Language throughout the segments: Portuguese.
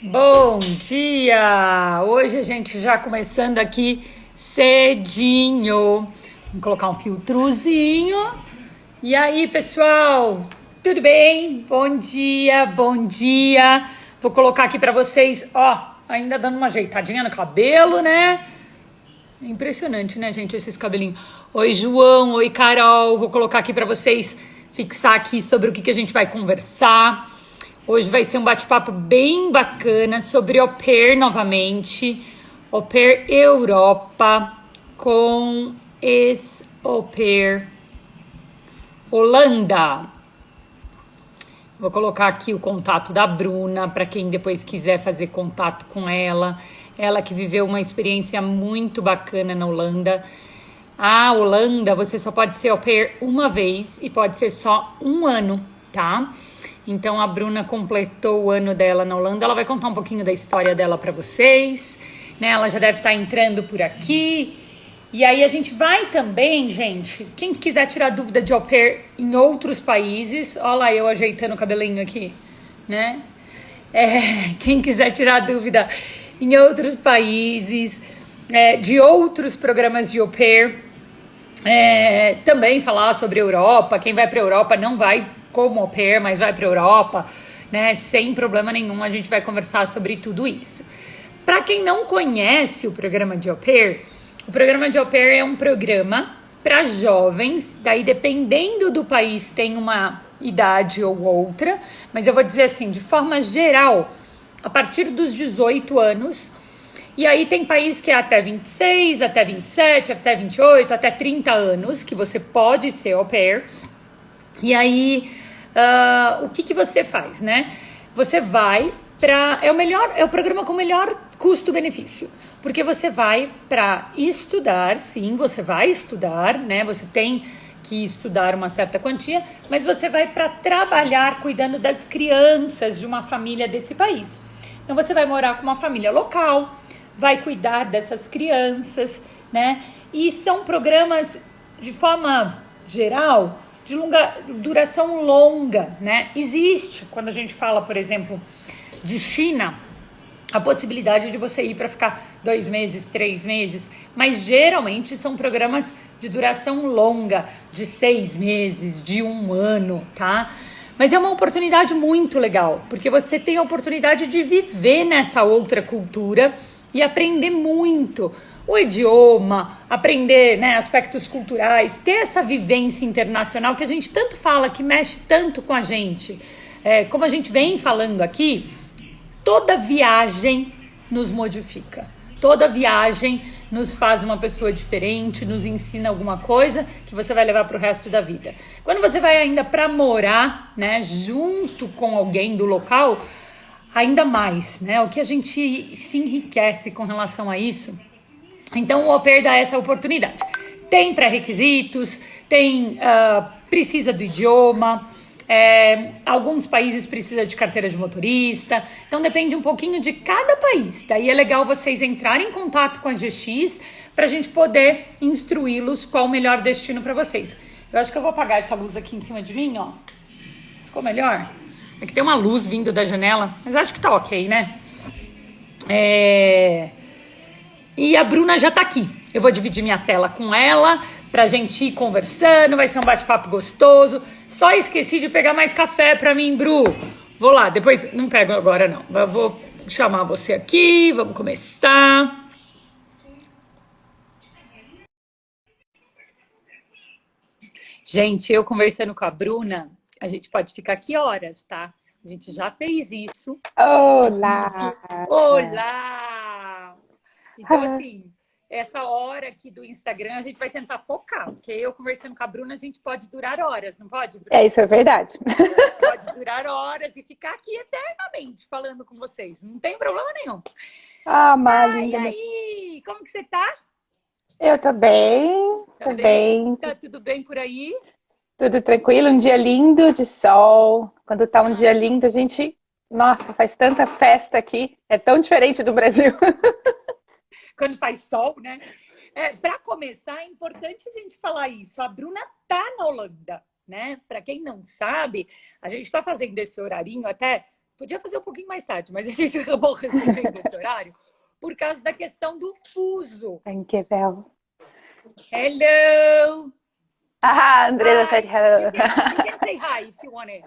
Bom dia! Hoje a gente já começando aqui cedinho. Vamos colocar um filtrozinho. E aí, pessoal? Tudo bem? Bom dia, bom dia. Vou colocar aqui pra vocês, ó, ainda dando uma ajeitadinha no cabelo, né? É impressionante, né, gente, esses cabelinhos. Oi, João. Oi, Carol. Vou colocar aqui pra vocês fixar aqui sobre o que a gente vai conversar. Hoje vai ser um bate-papo bem bacana sobre au pair novamente. Au pair Europa com ex-au pair Holanda. Vou colocar aqui o contato da Bruna para quem depois quiser fazer contato com ela. Ela que viveu uma experiência muito bacana na Holanda. A Holanda, você só pode ser au pair uma vez e pode ser só um ano, tá? Então a Bruna completou o ano dela na Holanda. Ela vai contar um pouquinho da história dela para vocês, né? Ela já deve estar entrando por aqui. E aí a gente vai também, gente, quem quiser tirar dúvida de au pair em outros países, olha lá eu ajeitando o cabelinho aqui, né? Quem quiser tirar dúvida em outros países, de outros programas de au pair, também falar sobre a Europa. Quem vai para a Europa não vai como au pair, mas vai para a Europa, né? Sem problema nenhum, a gente vai conversar sobre tudo isso. Para quem não conhece o programa de au pair, o programa de au pair é um programa para jovens, daí dependendo do país tem uma idade ou outra, mas eu vou dizer assim, de forma geral, a partir dos 18 anos, e aí tem país que é até 26, até 27, até 28, até 30 anos, que você pode ser au pair. E aí, o que você faz, né? Você vai para... É o programa com o melhor custo-benefício. Porque você vai para estudar, sim, você vai estudar, né? Você tem que estudar uma certa quantia, mas você vai para trabalhar cuidando das crianças de uma família desse país. Então você vai morar com uma família local, vai cuidar dessas crianças, né? E são programas, de forma geral, de duração longa, né? Existe, quando a gente fala, por exemplo, de China, a possibilidade de você ir para ficar 2 meses, 3 meses, mas geralmente são programas de duração longa, de 6 meses, de 1 ano, tá? Mas é uma oportunidade muito legal, porque você tem a oportunidade de viver nessa outra cultura e aprender muito o idioma, aprender, né, aspectos culturais, ter essa vivência internacional que a gente tanto fala, que mexe tanto com a gente. Como a gente vem falando aqui, toda viagem nos modifica. Toda viagem nos faz uma pessoa diferente, nos ensina alguma coisa que você vai levar para o resto da vida. Quando você vai ainda para morar, né, junto com alguém do local, ainda mais, né? O que a gente se enriquece com relação a isso. Então o au pair dá essa oportunidade. Tem pré-requisitos, precisa do idioma, alguns países precisam de carteira de motorista, então depende um pouquinho de cada país. Daí é legal vocês entrarem em contato com a GX para a gente poder instruí-los qual o melhor destino para vocês. Eu acho que eu vou apagar essa luz aqui em cima de mim, ó. Ficou melhor? É que tem uma luz vindo da janela, mas acho que tá ok, né? E a Bruna já tá aqui. Eu vou dividir minha tela com ela pra gente ir conversando, vai ser um bate-papo gostoso. Só esqueci de pegar mais café pra mim, Bru. Vou lá, depois, não pego agora não. Eu vou chamar você aqui, vamos começar. Gente, eu conversando com a Bruna, a gente pode ficar aqui horas, tá? A gente já fez isso. Olá! Olá! Então, assim, essa hora aqui do Instagram a gente vai tentar focar, porque eu conversando com a Bruna, a gente pode durar horas, não pode, Bruna? Isso é verdade. Pode durar horas e ficar aqui eternamente falando com vocês, não tem problema nenhum. Ah, Má, E linda. aí, como que você tá? Eu tô bem, Tá tô bem? bem. Tá tudo bem por aí? Tudo tranquilo, um dia lindo de sol. Quando tá um dia Ah, lindo, a gente, nossa, faz tanta festa aqui. É tão diferente do Brasil. quando faz sol, né? Para começar, é importante a gente falar isso. A Bruna tá na Holanda, né? Para quem não sabe, a gente está fazendo esse horarinho até Podia fazer um pouquinho mais tarde, mas a gente acabou resolvendo esse horário por causa da questão do fuso. Incrível. Hello! Andresa said hello. You can say hi if you want it.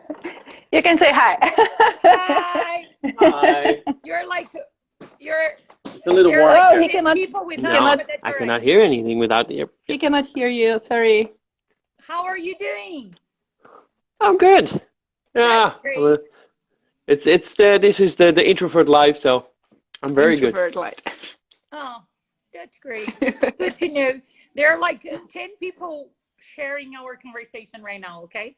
You can say hi. Hi! Hi. You're It's a little you're warm. Oh, like he cannot- people with No, us, but that's I all cannot right. hear anything without the. He cannot hear you, sorry. How are you doing? I'm good. Yeah, Great. this is the introvert life, so I'm very good. Introvert light. Oh, that's great. Good to know. There are like 10 people sharing our conversation right now, okay?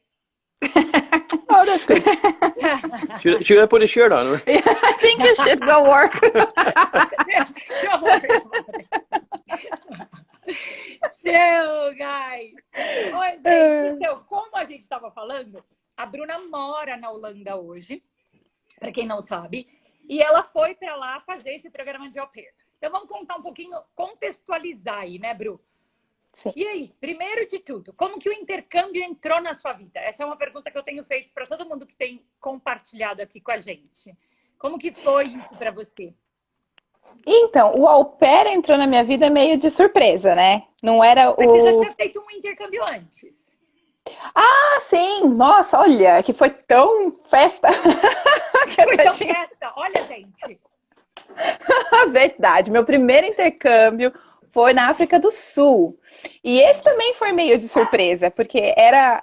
Oh, that's good. Should I put a shirt on? Yeah, I think you should go work. Don't worry about it. So, guys. Oi, gente. Então, como a gente estava falando, a Bruna mora na Holanda hoje, para quem não sabe, e ela foi para lá fazer esse programa de au pair. Então, vamos contar um pouquinho, contextualizar aí, né, Bru? Sim. E aí, primeiro de tudo, como que o intercâmbio entrou na sua vida? Essa é uma pergunta que eu tenho feito para todo mundo que tem compartilhado aqui com a gente. Como que foi isso para você? Então, o au pair entrou na minha vida meio de surpresa, né? Não era Mas você já o... tinha feito um intercâmbio antes? Ah, sim! Nossa, olha, que foi tão festa. Foi tão festa. Olha, gente. Verdade, meu primeiro intercâmbio foi na África do Sul. E esse também foi meio de surpresa, porque era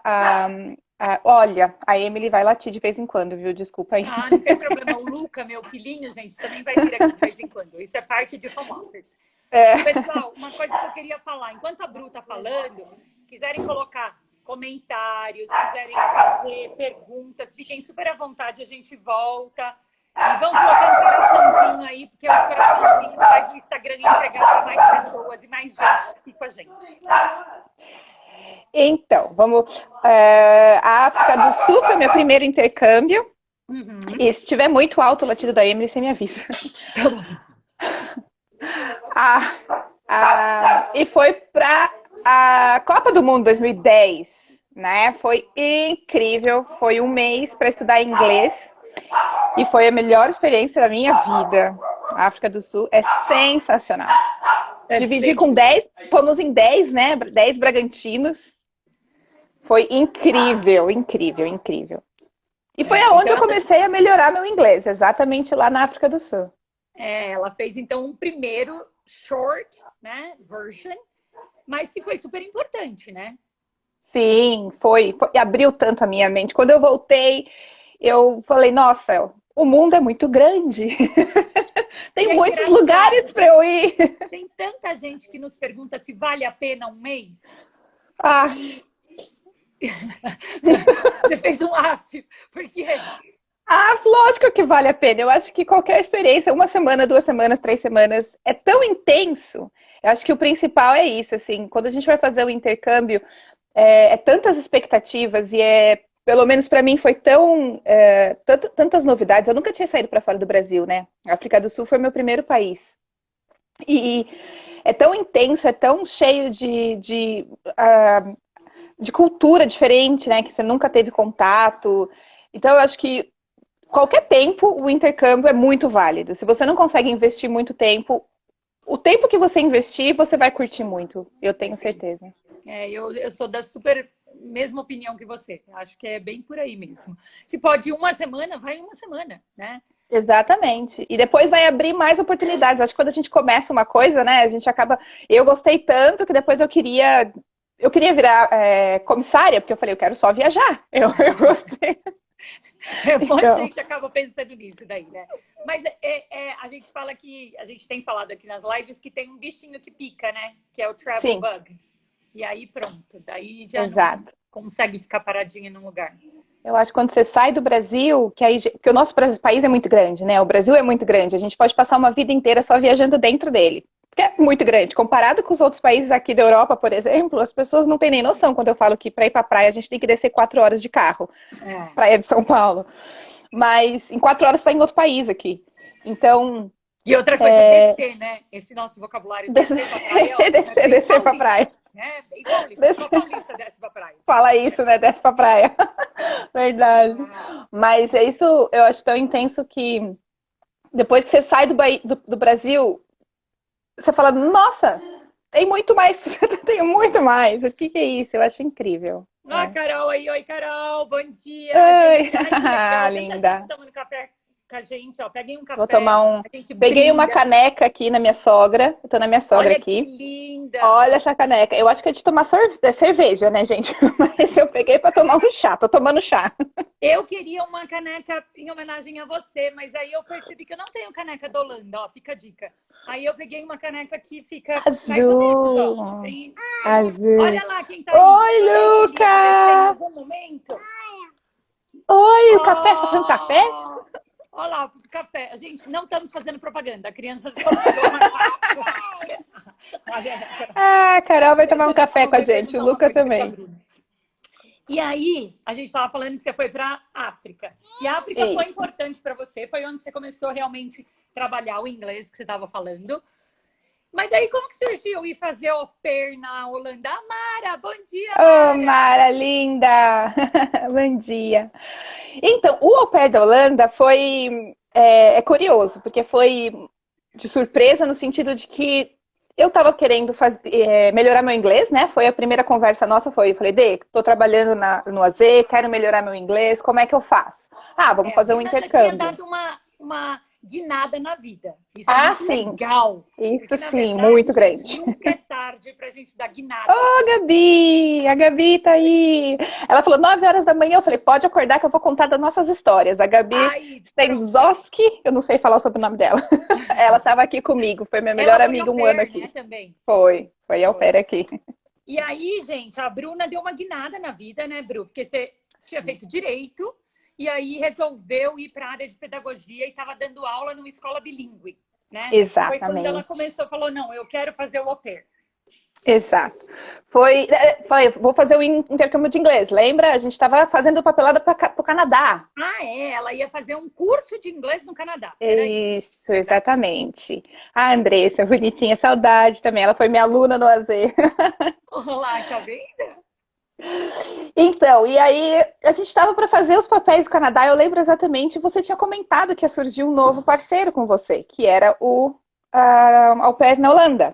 olha, a Emily vai latir de vez em quando, viu? Desculpa aí. Ah, não tem problema. O Luca, meu filhinho, gente, também vai vir aqui de vez em quando. Isso é parte de home office. Pessoal, uma coisa que eu queria falar. Enquanto a Bru tá falando, quiserem colocar comentários, quiserem fazer perguntas, fiquem super à vontade, a gente volta. E vão colocando coraçãozinho aí, porque o coraçãozinho faz o Instagram entregar para mais pessoas e mais gente aqui com a gente. Então, vamos... a África do Sul foi meu primeiro intercâmbio. Uhum. E se tiver muito alto o latido da Emily, você me avisa. Tá bom. E foi para a Copa do Mundo 2010, né? Foi incrível. Foi um mês para estudar inglês. E foi a melhor experiência da minha vida. A África do Sul é sensacional. Dividi com 10, fomos em 10, né? 10 Bragantinos. Foi incrível, incrível, incrível. E foi aonde eu comecei a melhorar meu inglês, exatamente lá na África do Sul. Ela fez então um primeiro short, né, version, mas que foi super importante, né? Sim, foi. Abriu tanto a minha mente. Quando eu voltei, eu falei, nossa, o mundo é muito grande. Tem muitos lugares para eu ir. Tem tanta gente que nos pergunta se vale a pena um mês. Você fez um af, porque... Lógico que vale a pena. Eu acho que qualquer experiência, 1 semana, 2 semanas, 3 semanas, é tão intenso. Eu acho que o principal é isso, assim, quando a gente vai fazer o intercâmbio, tantas expectativas e pelo menos para mim foi tantas novidades. Eu nunca tinha saído para fora do Brasil, né? A África do Sul foi meu primeiro país. E é tão intenso, é tão cheio de cultura diferente, né? Que você nunca teve contato. Então, eu acho que qualquer tempo, o intercâmbio é muito válido. Se você não consegue investir muito tempo, o tempo que você investir, você vai curtir muito. Eu tenho certeza. Eu sou da super mesma opinião que você. Acho que é bem por aí mesmo. Se pode 1 semana, vai 1 semana, né? Exatamente. E depois vai abrir mais oportunidades. Acho que quando a gente começa uma coisa, né? A gente acaba... Eu gostei tanto que depois eu queria virar comissária, porque eu falei, eu quero só viajar. Eu gostei. Um monte de gente acaba pensando nisso daí, né? Mas a gente fala que... A gente tem falado aqui nas lives que tem um bichinho que pica, né? Que é o travel bug. E aí pronto. Daí já não consegue ficar paradinha num lugar. Eu acho que quando você sai do Brasil, porque o nosso país é muito grande, né? O Brasil é muito grande. A gente pode passar uma vida inteira só viajando dentro dele. Porque é muito grande. Comparado com os outros países aqui da Europa, por exemplo, as pessoas não têm nem noção quando eu falo que para ir para a praia a gente tem que descer 4 horas de carro. Praia de São Paulo. Mas em 4 horas você está em outro país aqui. Então... E outra coisa, descer, né? Esse nosso vocabulário, descer para a praia. Descer para a praia. né? Bem paulista. Só paulista desce pra praia. Fala isso, né? Desce pra praia. Verdade. Mas é isso, eu acho tão intenso que depois que você sai do Brasil, você fala, nossa, tem muito mais, tem muito mais. O que é isso? Eu acho incrível. Ó, a Carol aí, oi Carol, bom dia, Oi, gente. Ai, que legal, muita linda. gente tomando café com a gente, ó. Peguem um Vou café, tomar um. a gente Peguei uma brinda. caneca aqui na minha sogra. Eu tô na minha sogra Olha que aqui. linda. Olha essa caneca. Eu acho que é de tomar cerveja, né, gente? Mas eu peguei pra tomar um chá. Tô tomando chá. Eu queria uma caneca em homenagem a você, mas aí eu percebi que eu não tenho caneca da Holanda, ó, fica a dica. Aí eu peguei uma caneca que fica mais ou menos, ó. Azul. Tem... Azul. Olha lá quem tá aí. Oi, Falei que ele ia aparecer em Luca! algum momento. Oi, o café? Você tá fazendo café? Olha lá, café. Gente, não estamos fazendo propaganda. A criança só pegou uma Ah, a Carol vai tomar um café com a gente. O Luca também. E aí, a gente estava falando que você foi para África. E a África foi importante para você. Foi onde você começou realmente a trabalhar o inglês que você estava falando. Mas daí, como que surgiu ir fazer au pair na Holanda? Mara, bom dia, Mara! Ô, Mara, linda! Bom dia! Então, o au pair da Holanda foi... É curioso, porque foi de surpresa no sentido de que eu estava querendo melhorar meu inglês, né? Foi a primeira conversa nossa, eu falei, Dê, tô trabalhando no AZ, quero melhorar meu inglês, como é que eu faço? Ah, vamos fazer um intercâmbio. Já tinha dado uma guinada na vida. Isso é muito legal. Isso porque, sim, verdade, muito grande. Nunca é tarde pra gente dar guinada. Ô, Gabi! A Gabi tá aí! Ela falou 9 horas da manhã, eu falei, pode acordar que eu vou contar das nossas histórias. A Gabi Stenzoski, eu não sei falar sobre o nome dela. Ela tava aqui comigo, foi minha melhor amiga um ano aqui. Né, também. Foi au pair aqui. E aí, gente, a Bruna deu uma guinada na vida, né, Bru? Porque você tinha feito direito e aí resolveu ir para a área de pedagogia e estava dando aula numa escola bilíngue, né? Exatamente. Foi quando ela começou, falou, não, eu quero fazer o au pair. Exato. Foi, vou fazer o intercâmbio de inglês, lembra? A gente estava fazendo papelada para o Canadá. Ah, é? Ela ia fazer um curso de inglês no Canadá. Isso, exatamente. A Andressa, bonitinha, saudade também. Ela foi minha aluna no AZ. Olá, tá vendo? Então, e aí a gente estava para fazer os papéis do Canadá. Eu lembro exatamente, você tinha comentado que ia surgir um novo parceiro com você, que era o au pair na Holanda.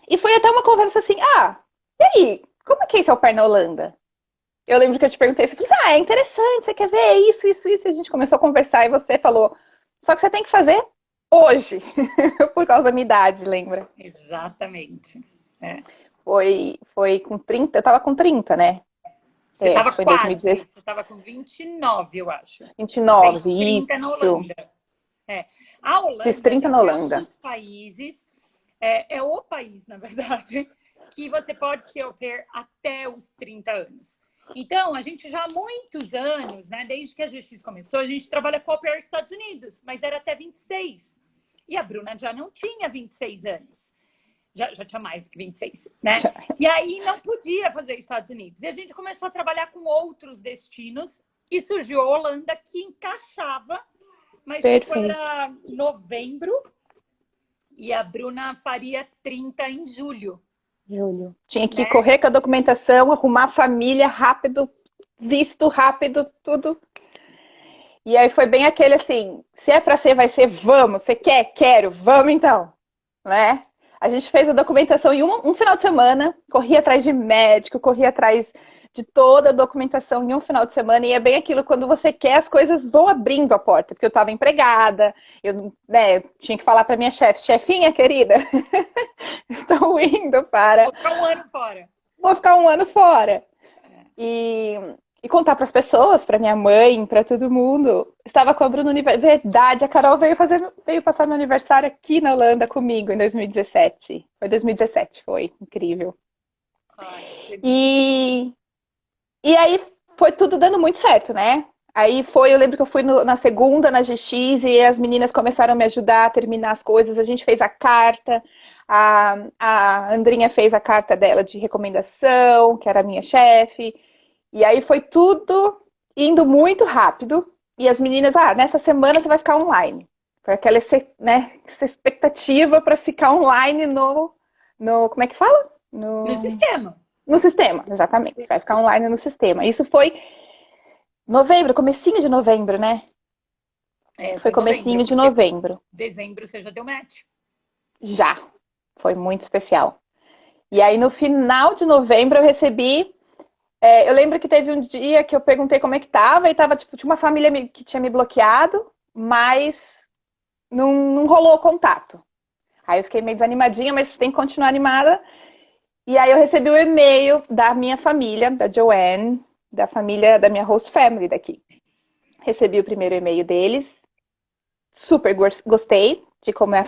E foi até uma conversa assim, e aí, como é que é esse au pair na Holanda? Eu lembro que eu te perguntei, você falou é interessante, você quer ver isso. E a gente começou a conversar e você falou, só que você tem que fazer hoje, por causa da minha idade, lembra? Exatamente. É. Foi com 30, eu tava com 30, né? Você tava foi quase, 2016. você tava com 29, eu acho. 29, você fez 30 isso. Na Holanda. A Holanda fiz 30 na Holanda. É um dos países, é o país, na verdade, que você pode ser au pair até os 30 anos. Então, a gente já há muitos anos, né, desde que a Justiça começou, a gente trabalha com au pair nos Estados Unidos, mas era até 26. E a Bruna já não tinha 26 anos. Já tinha mais do que 26, né? E aí não podia fazer Estados Unidos. E a gente começou a trabalhar com outros destinos e surgiu a Holanda que encaixava, mas tipo, era novembro e a Bruna faria 30 em julho. Tinha que correr com a documentação, arrumar a família rápido, visto rápido, tudo. E aí foi bem aquele assim, se é pra ser, vai ser, vamos. Você quer? Quero. Vamos então, né? A gente fez a documentação em um final de semana, corri atrás de médico, corri atrás de toda a documentação em um final de semana, e é bem aquilo, quando você quer, as coisas vão abrindo a porta, porque eu estava empregada, eu tinha que falar para minha chefinha querida, estou indo para... Vou ficar um ano fora. Vou ficar um ano fora. E contar para as pessoas, para minha mãe, para todo mundo. Estava com a Bruna Verdade, a Carol veio passar meu aniversário aqui na Holanda comigo em 2017. Foi 2017, foi incrível. E aí foi tudo dando muito certo, né? Eu lembro que eu fui na segunda, na GX, e as meninas começaram a me ajudar a terminar as coisas. A gente fez a carta, a Andrinha fez a carta dela de recomendação, que era a minha chefe. E aí foi tudo indo muito rápido. E as meninas, nessa semana você vai ficar online. Foi aquela essa expectativa para ficar online no... Como é que fala? No sistema. No sistema, exatamente. Vai ficar online no sistema. Isso foi novembro, comecinho de novembro, né? Foi comecinho de novembro. Dezembro você já deu match. Já. Foi muito especial. E aí, no final de novembro, eu recebi... eu lembro que teve um dia que eu perguntei como é que tava, e tava, tipo, tinha uma família que tinha me bloqueado, mas não rolou o contato. Aí eu fiquei meio desanimadinha, mas tem que continuar animada. E aí eu recebi o e-mail da minha família, da Joanne, da família da minha host family daqui. Recebi o primeiro e-mail deles, super gostei de como é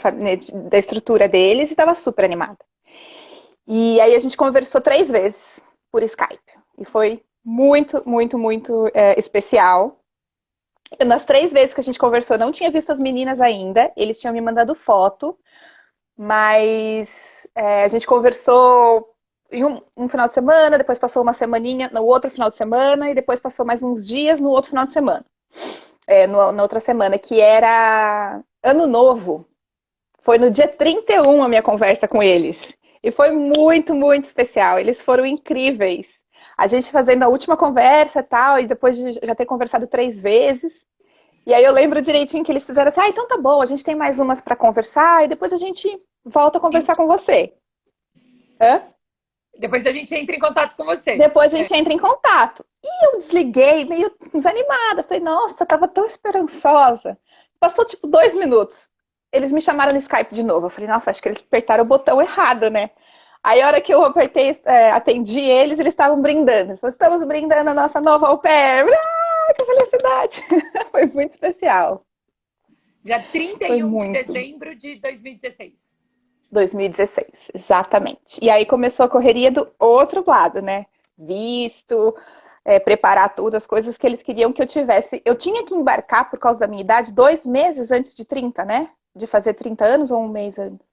da estrutura deles e estava super animada. E aí a gente conversou 3 vezes por Skype. E foi muito, muito, muito especial. Nas 3 vezes que a gente conversou, eu não tinha visto as meninas ainda. Eles tinham me mandado foto. Mas a gente conversou em um final de semana, depois passou uma semaninha no outro final de semana, e depois passou mais uns dias no outro final de semana. Na outra semana, que era Ano Novo. Foi no dia 31 a minha conversa com eles. E foi muito, muito especial. Eles foram incríveis. A gente fazendo a última conversa e tal, e depois de já ter conversado 3 vezes. E aí eu lembro direitinho que eles fizeram assim, então tá bom, a gente tem mais umas pra conversar, e depois a gente volta a conversar com você. Hã? Depois a gente entra em contato com você. Depois a gente entra em contato. E eu desliguei, meio desanimada. Falei, nossa, tava tão esperançosa. Passou tipo 2 minutos. Eles me chamaram no Skype de novo. Eu falei, nossa, acho que eles apertaram o botão errado, né? Aí a hora que eu apertei, atendi eles estavam brindando. Eles falaram, estamos brindando a nossa nova au pair. Ah, que felicidade! Foi muito especial. Dia 31 de dezembro de 2016. 2016, exatamente. E aí começou a correria do outro lado, né? Visto, preparar tudo, as coisas que eles queriam que eu tivesse. Eu tinha que embarcar, por causa da minha idade, 2 meses antes de 30, né? De fazer 30 anos ou 1 mês antes?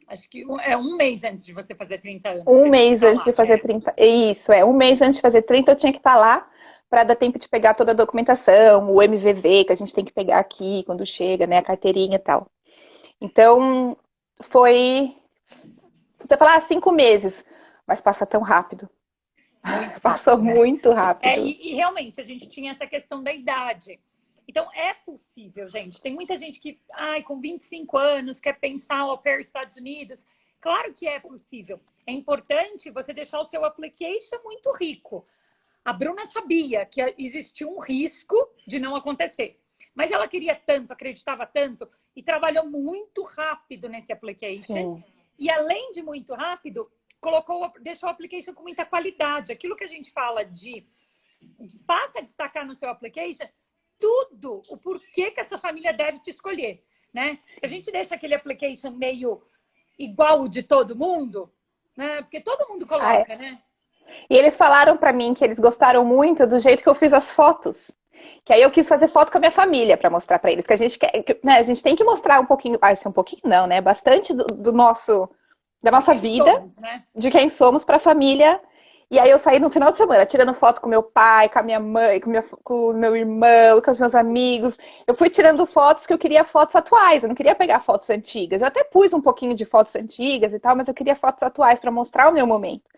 Acho que é 1 mês antes de você fazer 30 anos. 1 mês antes de fazer 30. Isso, 1 mês antes de fazer 30 eu tinha que estar lá para dar tempo de pegar toda a documentação, o MVV que a gente tem que pegar aqui quando chega, né? A carteirinha e tal. Então, foi... Você falar 5 meses, mas passa tão rápido. Passou muito rápido. E realmente, a gente tinha essa questão da idade. Então, é possível, gente. Tem muita gente que, com 25 anos, quer pensar au pair Estados Unidos. Claro que é possível. É importante você deixar o seu application muito rico. A Bruna sabia que existia um risco de não acontecer. Mas ela queria tanto, acreditava tanto, e trabalhou muito rápido nesse application. Sim. E além de muito rápido, deixou o application com muita qualidade. Aquilo que a gente fala de faça destacar no seu application tudo, o porquê que essa família deve te escolher, né? Se a gente deixa aquele application meio igual o de todo mundo, né? Porque todo mundo coloca, né? E eles falaram pra mim que eles gostaram muito do jeito que eu fiz as fotos. Que aí eu quis fazer foto com a minha família pra mostrar pra eles. Que a gente quer, né? A gente tem que mostrar um pouquinho, um pouquinho não, né? Bastante da nossa vida, somos, né? De quem somos pra família. E aí eu saí no final de semana, tirando foto com meu pai, com a minha mãe, com o meu irmão, com os meus amigos. Eu fui tirando fotos que eu queria fotos atuais, eu não queria pegar fotos antigas. Eu até pus um pouquinho de fotos antigas e tal, mas eu queria fotos atuais para mostrar o meu momento.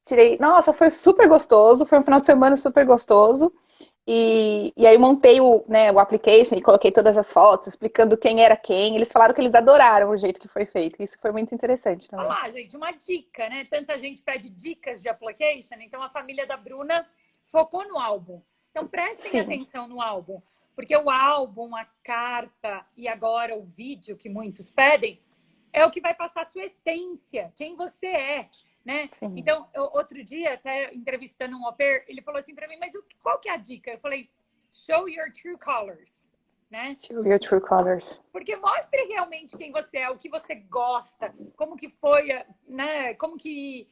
Tirei, nossa, foi super gostoso, foi um final de semana super gostoso. E aí eu montei o application e coloquei todas as fotos, explicando quem era quem. Eles falaram que eles adoraram o jeito que foi feito. Isso foi muito interessante também. Olha lá, gente, uma dica, né? Tanta gente pede dicas de application, então a família da Bruna focou no álbum. Então prestem atenção no álbum, porque o álbum, a carta e agora o vídeo que muitos pedem é o que vai passar a sua essência, quem você é. Né? Então, outro dia, até entrevistando um au pair, ele falou assim pra mim, mas qual que é a dica? Eu falei, show your true colors, né? Show your true colors. Porque mostre realmente quem você é, o que você gosta, como que foi, né? Como que,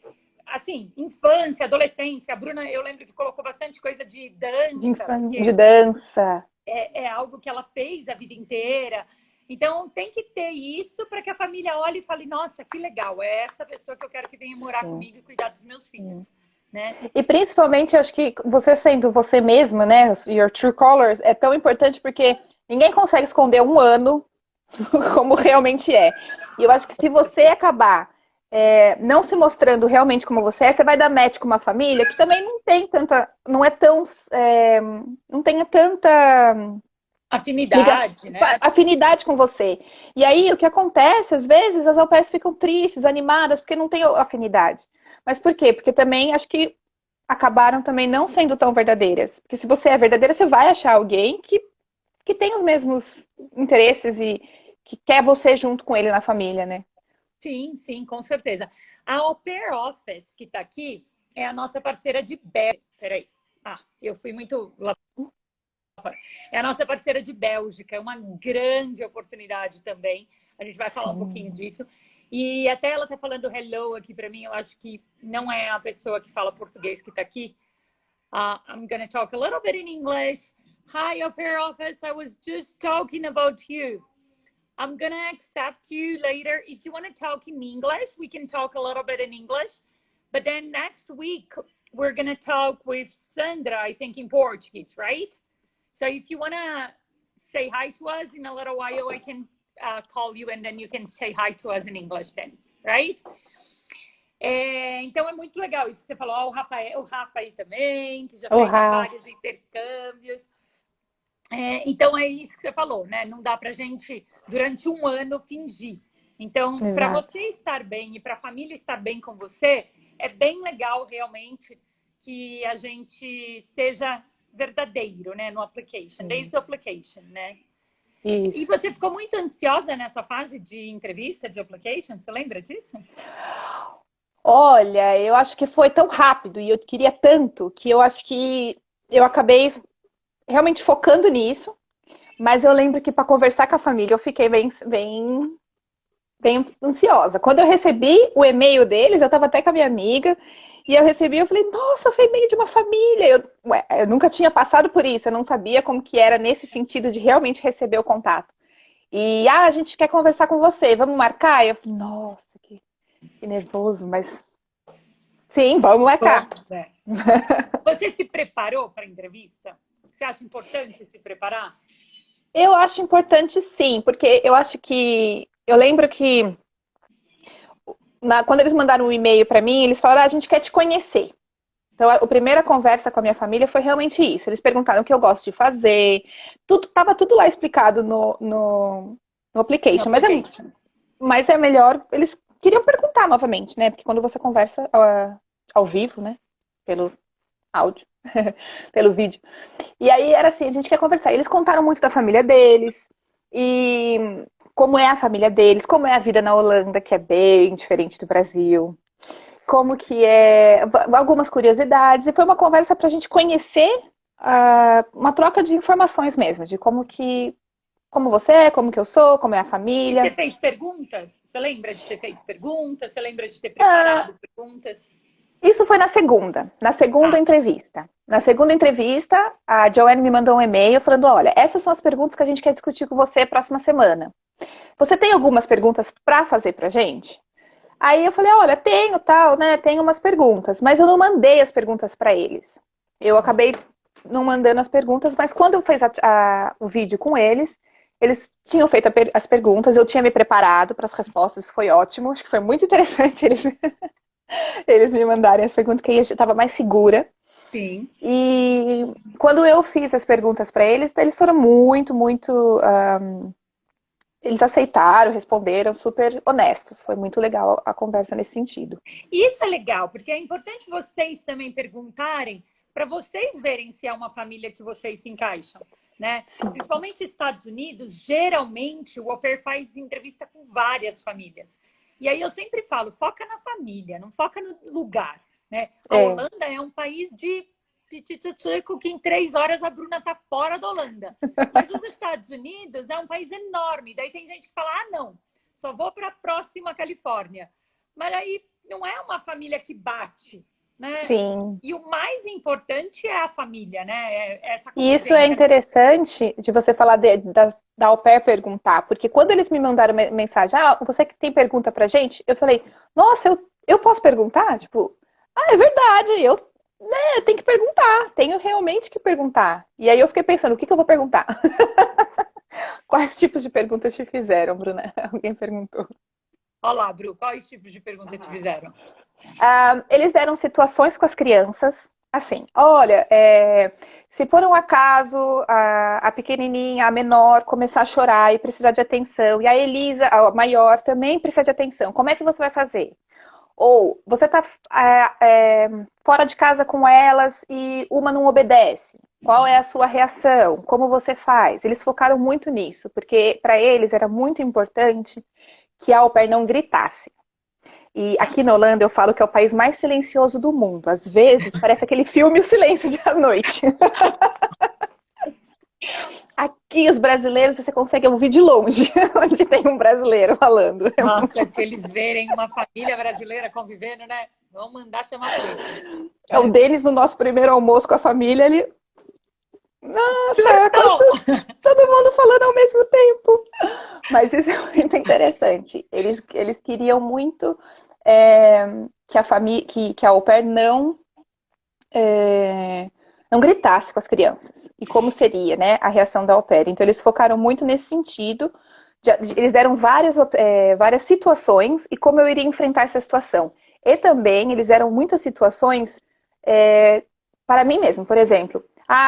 assim, infância, adolescência. A Bruna, eu lembro que colocou bastante coisa de dança. De dança. É algo que ela fez a vida inteira. Então, tem que ter isso para que a família olhe e fale, nossa, que legal, é essa pessoa que eu quero que venha morar comigo e cuidar dos meus filhos, né? E principalmente, eu acho que você sendo você mesma, né, your true colors, é tão importante porque ninguém consegue esconder um ano como realmente é. E eu acho que se você acabar não se mostrando realmente como você é, você vai dar match com uma família que também não tem tanta, não é tão, não tenha tanta Afinidade, né? afinidade com você. E aí o que acontece, às vezes, as au pairs ficam tristes, animadas, porque não tem afinidade. Mas por quê? Porque também acho que acabaram também não sendo tão verdadeiras. Porque se você é verdadeira, você vai achar alguém que tem os mesmos interesses e que quer você junto com ele na família, né? Sim, sim, com certeza. A Au Pair Office, que está aqui, é a nossa parceira de Bélgica. Peraí. Ah, eu fui muito lá fora. É a nossa parceira de Bélgica. É uma grande oportunidade também. A gente vai falar um pouquinho disso. E até ela está falando hello aqui para mim. Eu acho que não é a pessoa que fala português que está aqui. I'm going to talk a little bit in English. Hi, Au Pair Office. I was just talking about you. I'm going to accept you later. If you want to talk in English, we can talk a little bit in English. But then next week, we're going to talk with Sandra, I think in Portuguese, right? So if you want to say hi to us in a little while, I can call you and then you can say hi to us in English then, right? Então é muito legal isso que você falou. O Rafa aí também, que já fez vários intercâmbios. Então é isso que você falou, né? Não dá pra gente, durante um ano, fingir. Então, para você estar bem e para a família estar bem com você, é bem legal realmente que a gente seja verdadeiro, né? No application, desde o application, né? Isso. E você ficou muito ansiosa nessa fase de entrevista, de application? Você lembra disso? Olha, eu acho que foi tão rápido e eu queria tanto que eu acho que eu acabei realmente focando nisso, mas eu lembro que para conversar com a família eu fiquei bem ansiosa. Quando eu recebi o e-mail deles, eu estava até com a minha amiga, e eu recebi, eu falei, nossa, foi e-mail de uma família. Eu nunca tinha passado por isso, eu não sabia como que era nesse sentido de realmente receber o contato. E, a gente quer conversar com você, vamos marcar? E eu falei, nossa, que nervoso, mas sim, vamos marcar. Você se preparou para a entrevista? Você acha importante se preparar? Eu acho importante sim, porque eu acho que... Eu lembro que quando eles mandaram um e-mail para mim, eles falaram, a gente quer te conhecer. Então, a primeira conversa com a minha família foi realmente isso. Eles perguntaram o que eu gosto de fazer. Tava tudo lá explicado no application. Mas é melhor... Eles queriam perguntar novamente, né? Porque quando você conversa ao vivo, né? Pelo áudio, pelo vídeo. E aí era assim, a gente quer conversar. Eles contaram muito da família deles. E como é a família deles, como é a vida na Holanda, que é bem diferente do Brasil. Como que é... Algumas curiosidades. E foi uma conversa pra gente conhecer, uma troca de informações mesmo. De como você é, como que eu sou, como é a família. E você fez perguntas? Você lembra de ter feito perguntas? Você lembra de ter preparado perguntas? Isso foi na segunda entrevista. Na segunda entrevista, a Joanne me mandou um e-mail falando, olha, essas são as perguntas que a gente quer discutir com você próxima semana. Você tem algumas perguntas para fazer pra gente? Aí eu falei, olha, tenho tal, né? Tenho umas perguntas, mas eu não mandei as perguntas para eles. Eu acabei não mandando as perguntas, mas quando eu fiz o vídeo com eles tinham feito as perguntas, eu tinha me preparado para as respostas, foi ótimo, acho que foi muito interessante eles me mandarem as perguntas, que aí eu estava mais segura. Sim. E quando eu fiz as perguntas para eles foram muito, eles aceitaram, responderam, super honestos. Foi muito legal a conversa nesse sentido. Isso é legal, porque é importante vocês também perguntarem para vocês verem se é uma família que vocês se encaixam, né? Principalmente Estados Unidos, geralmente o au pair faz entrevista com várias famílias. E aí eu sempre falo, foca na família, não foca no lugar, né? A Holanda é um país de pititico que em 3 horas a Bruna tá fora da Holanda. Mas os Estados Unidos é um país enorme. Daí tem gente que fala, não, só vou para a próxima Califórnia. Mas aí não é uma família que bate, né? Sim. E o mais importante é a família, né? E isso é interessante de você falar da au pair perguntar, porque quando eles me mandaram mensagem, você que tem pergunta pra gente, eu falei, nossa, eu posso perguntar? Tipo, é verdade, eu tenho que perguntar, tenho realmente que perguntar. E aí eu fiquei pensando, o que eu vou perguntar? Quais tipos de perguntas te fizeram, Bruna? Alguém perguntou. Olha lá, Bru, quais tipos de pergunta te fizeram? Eles deram situações com as crianças, assim, olha, se por um acaso a pequenininha, a menor, começar a chorar e precisar de atenção, e a Elisa, a maior, também precisa de atenção, como é que você vai fazer? Ou você está fora de casa com elas e uma não obedece. Qual é a sua reação? Como você faz? Eles focaram muito nisso, porque para eles era muito importante que a au pair não gritasse. E aqui na Holanda eu falo que é o país mais silencioso do mundo. Às vezes parece aquele filme O Silêncio da Noite. Aqui os brasileiros você consegue ouvir de longe onde tem um brasileiro falando. Nossa, se eles verem uma família brasileira convivendo, né? Vão mandar chamar a polícia. O Denis, no nosso primeiro almoço com a família, ele... Nossa, todo mundo falando ao mesmo tempo. Mas isso é muito interessante. Eles queriam muito que a família, que a au pair não gritasse com as crianças. E como seria, né, a reação da au pair. Então eles focaram muito nesse sentido. Eles deram várias situações e como eu iria enfrentar essa situação. E também eles deram muitas situações para mim mesmo. Por exemplo,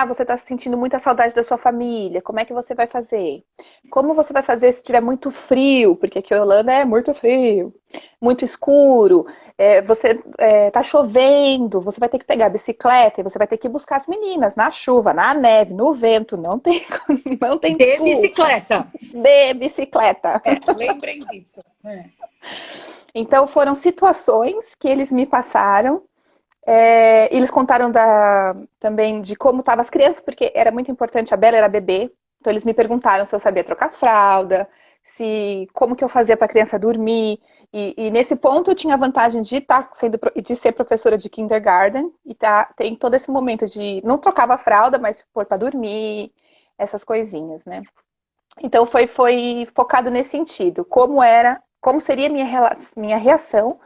você está sentindo muita saudade da sua família, como é que você vai fazer? Como você vai fazer se tiver muito frio? Porque aqui a Holanda é muito frio, muito escuro, tá chovendo, você vai ter que pegar a bicicleta e você vai ter que buscar as meninas na chuva, na neve, no vento, não tem De bicicleta. De bicicleta. Lembrem disso. Então foram situações que eles me passaram. Eles contaram também de como estavam as crianças, porque era muito importante, a Bela era bebê, então eles me perguntaram se eu sabia trocar fralda, como que eu fazia para a criança dormir, e nesse ponto eu tinha a vantagem de ser professora de kindergarten, e tem todo esse momento de, não trocava fralda, mas pôr para dormir, essas coisinhas, né? Então foi focado nesse sentido, como seria minha reação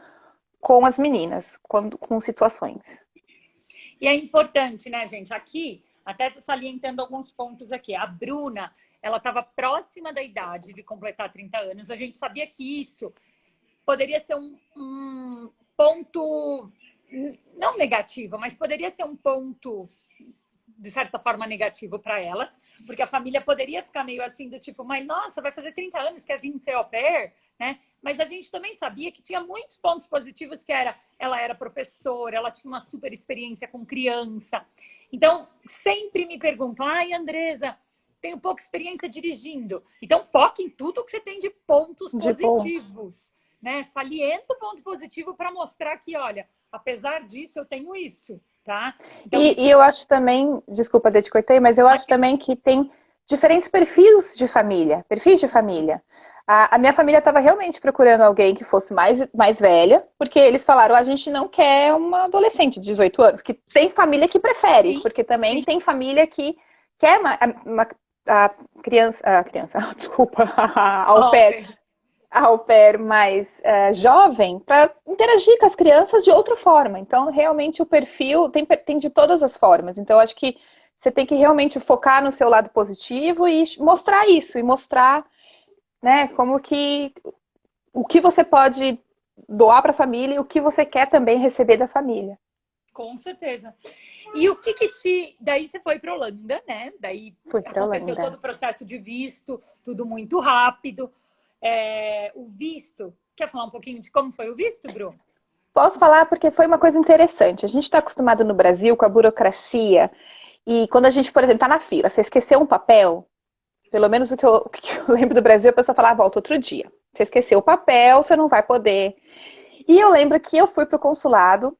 com as meninas, com situações. E é importante, né, gente? Aqui, até salientando alguns pontos aqui. A Bruna, ela estava próxima da idade de completar 30 anos. A gente sabia que isso poderia ser um ponto, não negativo, mas poderia ser um ponto, de certa forma, negativo para ela, porque a família poderia ficar meio assim, do tipo, mas nossa, vai fazer 30 anos que a gente ser au pair, né? Mas a gente também sabia que tinha muitos pontos positivos, que ela era professora, ela tinha uma super experiência com criança. Então, sempre me perguntam, Andresa, tenho pouca experiência dirigindo. Então, foque em tudo que você tem de pontos positivos, né? Salienta o ponto positivo para mostrar que, olha, apesar disso, eu tenho isso, tá? Então, e eu acho também, desculpa, te cortei, mas eu acho também que tem diferentes perfis de família. A minha família estava realmente procurando alguém que fosse mais velha, porque eles falaram, a gente não quer uma adolescente de 18 anos, que tem família que prefere, sim, porque também tem família que quer a criança, desculpa, a au pair mais jovem, para interagir com as crianças de outra forma. Então, realmente, o perfil tem de todas as formas. Então, acho que você tem que realmente focar no seu lado positivo e mostrar isso, e mostrar, né, o que você pode doar para a família e o que você quer também receber da família. Com certeza. E o que daí você foi para Holanda, né? Daí aconteceu todo o processo de visto, tudo muito rápido. O visto, quer falar um pouquinho de como foi o visto, Bruno? Posso falar porque foi uma coisa interessante. A gente está acostumado no Brasil com a burocracia e quando a gente, por exemplo, está na fila, você esqueceu um papel, pelo menos o que eu lembro do Brasil, a pessoa falava, volta outro dia. Você esqueceu o papel, você não vai poder. E eu lembro que eu fui pro consulado,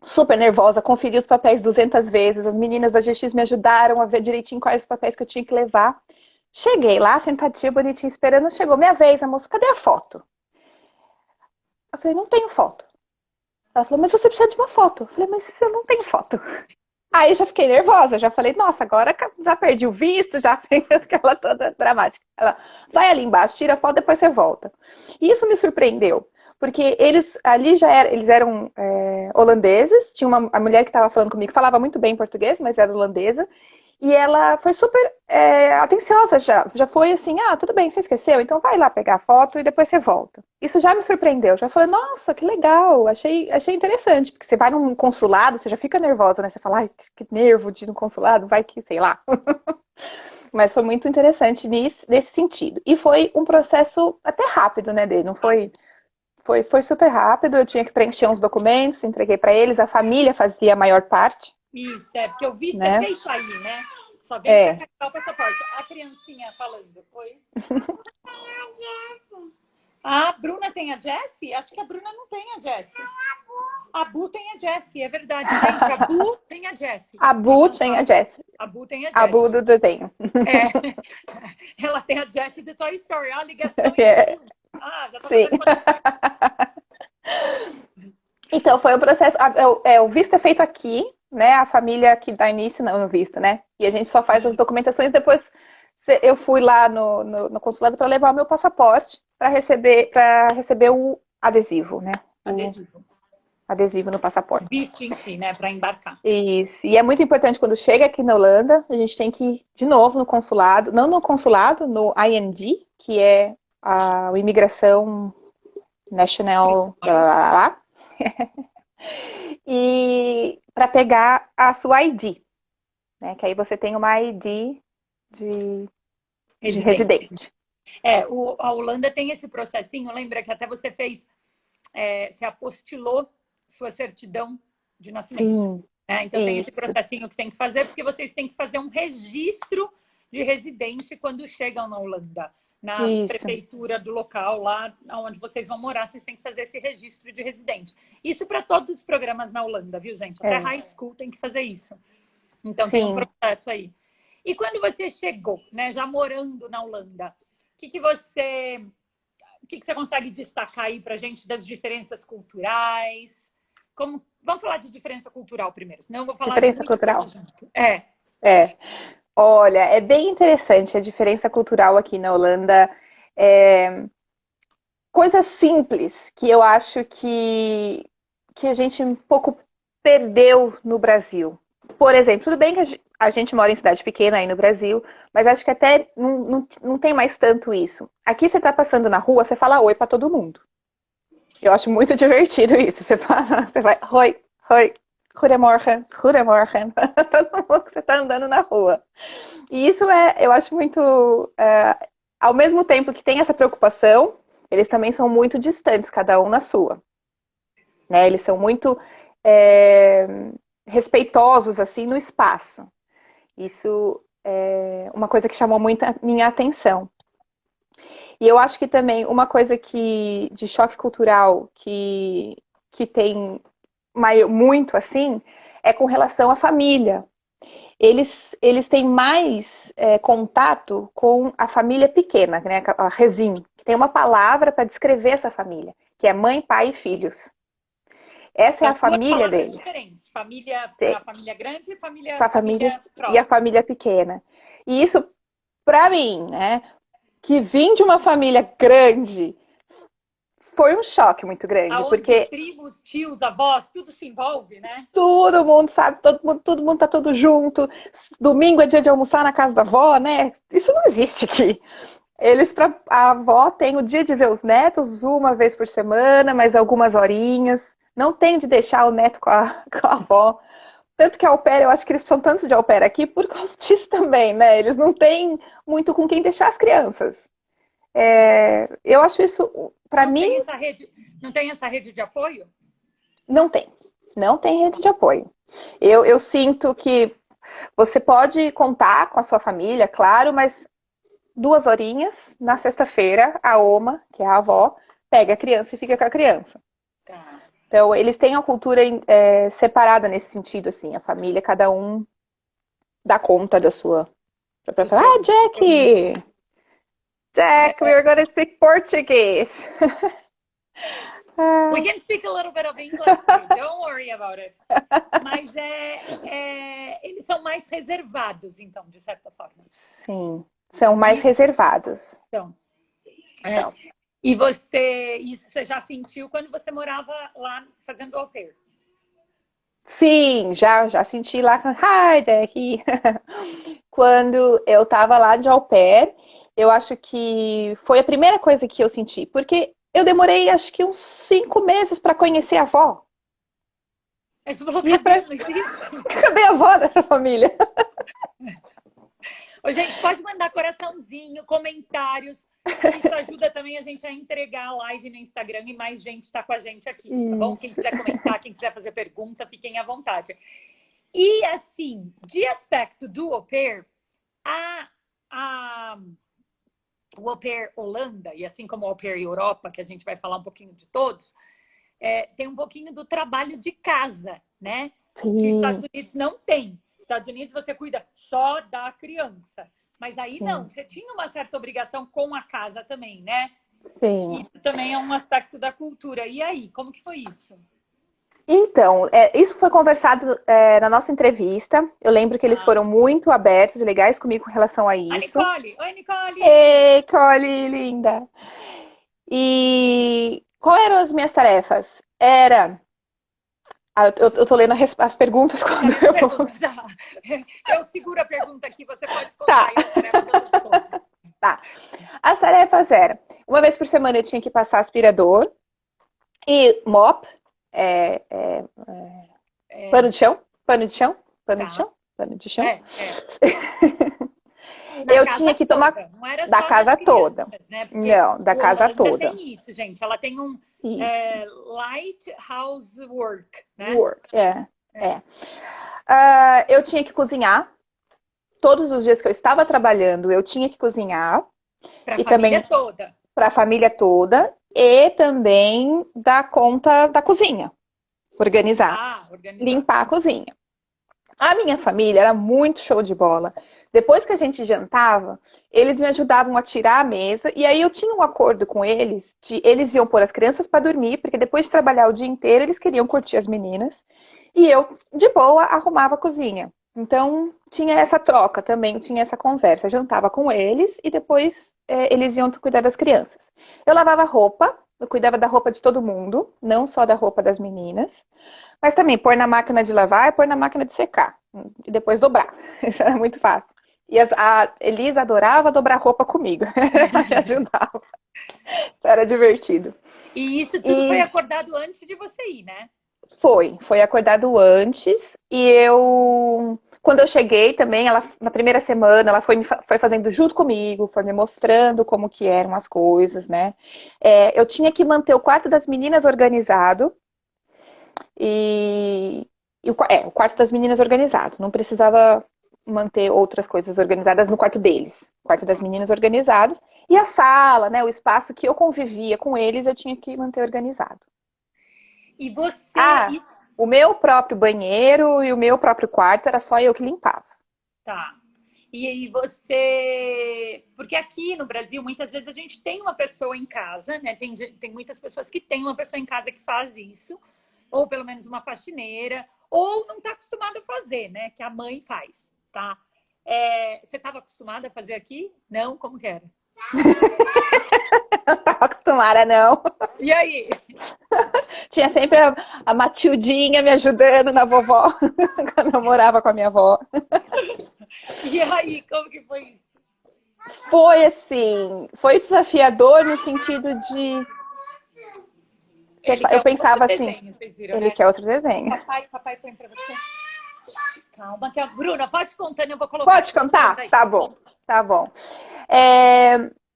super nervosa, conferi os papéis 200 vezes, as meninas da GX me ajudaram a ver direitinho quais os papéis que eu tinha que levar. Cheguei lá, sentadinha, bonitinha, esperando, chegou minha vez, a moça, cadê a foto? Eu falei, não tenho foto. Ela falou, mas você precisa de uma foto. Eu falei, mas eu não tenho foto. Aí já fiquei nervosa, já falei, nossa, agora já perdi o visto, já tem aquela toda dramática. Ela, vai ali embaixo, tira a foto, depois você volta. E isso me surpreendeu, porque eles ali eles eram holandeses, tinha a mulher que estava falando comigo, falava muito bem português, mas era holandesa, E ela foi super atenciosa já. Já foi assim, tudo bem, você esqueceu? Então vai lá pegar a foto e depois você volta. Isso já me surpreendeu. Já falei, nossa, que legal. Achei interessante. Porque você vai num consulado, você já fica nervosa, né? Você fala, ai, que nervo de ir no consulado, vai que, sei lá. Mas foi muito interessante nesse sentido. E foi um processo até rápido, né, dele. Não foi, foi super rápido. Eu tinha que preencher uns documentos, entreguei para eles. A família fazia a maior parte, Isso, porque o visto é né? feito aí, né? Só vem pra É. carregar o passaporte. A criancinha falando. Oi? A Bruna tem a Jessie? Acho que a Bruna não tem a Jessie. A Bu tem a Jessie, é verdade. Gente, a Bu tem a Jessie. A Bu tem a Jessie. A Bu tem a A Bu Jessie. do desenho. Ela tem a Jessie do Toy Story. Ó, a ligação É. já tá Sim. Então, foi o processo. O visto é feito aqui, né? A família que dá início no visto, né? E a gente só faz as documentações. Depois eu fui lá no consulado para levar o meu passaporte para receber o adesivo, né? Adesivo. Adesivo no passaporte. Visto em si, né? Para embarcar. Isso. E é muito importante quando chega aqui na Holanda, a gente tem que ir de novo no consulado. Não no consulado, no IND, que é a Imigração National. E para pegar a sua ID, né? Que aí você tem uma ID de residente. A Holanda tem esse processinho, lembra que até você fez, você apostilou sua certidão de nascimento. Sim, Então tem esse processinho que tem que fazer, porque vocês têm que fazer um registro de residente quando chegam na Holanda. Na prefeitura do local, lá onde vocês vão morar, vocês têm que fazer esse registro de residente. Isso para todos os programas na Holanda, viu, gente? Até high school tem que fazer isso. Então tem um processo aí. E quando você chegou, né, já morando na Holanda, o que você consegue destacar aí pra gente das diferenças culturais? Vamos falar de diferença cultural primeiro, senão eu vou falar diferença cultural. Junto. Olha, é bem interessante a diferença cultural aqui na Holanda. Coisas simples que eu acho que a gente um pouco perdeu no Brasil. Por exemplo, tudo bem que a gente mora em cidade pequena aí no Brasil, mas acho que até não tem mais tanto isso. Aqui você tá passando na rua, você fala oi para todo mundo. Eu acho muito divertido isso. Você vai, oi, goedemorgen, goedemorgen. Todo mundo que você tá andando na rua. E isso eu acho muito... ao mesmo tempo que tem essa preocupação, eles também são muito distantes, cada um na sua. Né? Eles são muito respeitosos, assim, no espaço. Isso é uma coisa que chamou muito a minha atenção. E eu acho que também uma coisa de choque cultural que tem muito assim é com relação à família. Eles têm mais contato com a família pequena, né? A Rezin, que tem uma palavra para descrever essa família, que é mãe, pai e filhos. Essa é a família deles. Diferentes. A família grande e família próxima. E a família pequena. E isso, para mim, né? Que vim de uma família grande, foi um choque muito grande. Aonde porque primos, tios, avós, tudo se envolve, né? Todo mundo sabe, todo mundo tá todo junto. Domingo é dia de almoçar na casa da avó, né? Isso não existe aqui. A avó tem o dia de ver os netos uma vez por semana, mais algumas horinhas. Não tem de deixar o neto com a avó. Tanto que a au pair, eu acho que eles precisam tanto de au pair aqui por causa disso também, né? Eles não têm muito com quem deixar as crianças. Eu acho isso, para mim... Não tem essa rede de apoio? Não tem. Não tem rede de apoio. Eu sinto que você pode contar com a sua família, claro, mas 2 horinhas, na sexta-feira, a Oma, que é a avó, pega a criança e fica com a criança. Tá. Então, eles têm a cultura separada nesse sentido, assim. A família, cada um dá conta da sua... Jack! Jack, we are going to speak Portuguese. We can speak a little bit of English too. Don't worry about it. Mas eles são mais reservados, então, de certa forma. Sim, são mais reservados. Então. E isso você já sentiu quando você morava lá fazendo au pair? Sim, já senti lá. Hi, Jack. Quando eu tava lá de au pair, eu acho que foi a primeira coisa que eu senti, porque eu demorei acho que uns 5 meses para conhecer a avó. Aí você falou, E cadê? pra... Não existe? Cadê a avó dessa família? Ô, gente, pode mandar coraçãozinho, comentários, que isso ajuda também a gente a entregar a live no Instagram e mais gente está com a gente aqui, tá bom? Quem quiser comentar, quem quiser fazer pergunta, fiquem à vontade. E, assim, de aspecto do au pair, a, o au pair Holanda, e assim como o au pair Europa, que a gente vai falar um pouquinho de todos, tem um pouquinho do trabalho de casa, né? Que Estados Sim, Unidos não tem. Estados Unidos você cuida só da criança. Mas aí não, sim, você tinha uma certa obrigação com a casa também, né? Que sim. isso também é um aspecto da cultura. E aí, como que foi isso? Então, isso foi conversado na nossa entrevista. Eu lembro que eles Ah. foram muito abertos e legais comigo com relação a A isso. Nicole! Oi, Nicole! Ei, Cole, linda! E qual eram as minhas tarefas? Era. Eu tô lendo as perguntas Você tá quando lendo a eu vou. pergunta? Tá. Eu seguro a pergunta aqui, você pode Tá, contar. E as tarefas eu te conto. tá. As tarefas eram: uma vez por semana eu tinha que passar aspirador e mop, é, é, É, pano de chão, pano de chão, pano de tá. chão, pano de chão. É. Na Eu casa tinha que tomar toda, não era da só das casa toda. crianças, né? Porque Não, da o casa Holanda toda. tem isso, gente. Ela tem um Isso. light housework, né? Work, é. Eu tinha que cozinhar. Todos os dias que eu estava trabalhando, eu tinha que cozinhar. Para a E família também toda. para a família toda. E também dar conta da cozinha. Organizar. Organizar. Limpar a cozinha. A minha família era muito show de bola. Depois que a gente jantava, eles me ajudavam a tirar a mesa. E aí eu tinha um acordo com eles de eles iam pôr as crianças para dormir, porque depois de trabalhar o dia inteiro, eles queriam curtir as meninas. E eu, de boa, arrumava a cozinha. Então, tinha essa troca também, tinha essa conversa. Jantava com eles e depois eles iam cuidar das crianças. Eu lavava roupa, eu cuidava da roupa de todo mundo, não só da roupa das meninas. Mas também pôr na máquina de lavar e pôr na máquina de secar. E depois dobrar. Isso era muito fácil. E a Elisa adorava dobrar roupa comigo. Ela me ajudava. Isso era divertido. E isso tudo foi E acordado antes de você ir, né? foi acordado antes. E quando eu cheguei também, ela, na primeira semana, ela foi fazendo junto comigo, foi me mostrando como que eram as coisas, né? Eu tinha que manter o quarto das meninas organizado. O quarto das meninas organizado. Não precisava manter outras coisas organizadas no quarto deles. O quarto das meninas organizado. E a sala, né, o espaço que eu convivia com eles, eu tinha que manter organizado. E você. Ah, o meu próprio banheiro e o meu próprio quarto era só eu que limpava. Tá. E aí você. Porque aqui no Brasil, muitas vezes a gente tem uma pessoa em casa, né? Tem muitas pessoas que têm uma pessoa em casa que faz isso, ou pelo menos uma faxineira, ou não está acostumado a fazer, né? Que a mãe faz, tá? Você estava acostumada a fazer aqui? Não? Como que era? Não estava acostumada, não. E aí? Tinha sempre a Matildinha me ajudando na vovó, quando eu morava com a minha avó. E aí, como que foi isso? Foi assim, foi desafiador no sentido de. Ele Eu quer outro pensava assim, desenho, vocês viram, ele né? quer outro desenho. Papai põe pra você. Calma, que a Bruna, pode contando, eu vou colocar Pode aqui as coisas contar? aí. Tá bom, tá bom.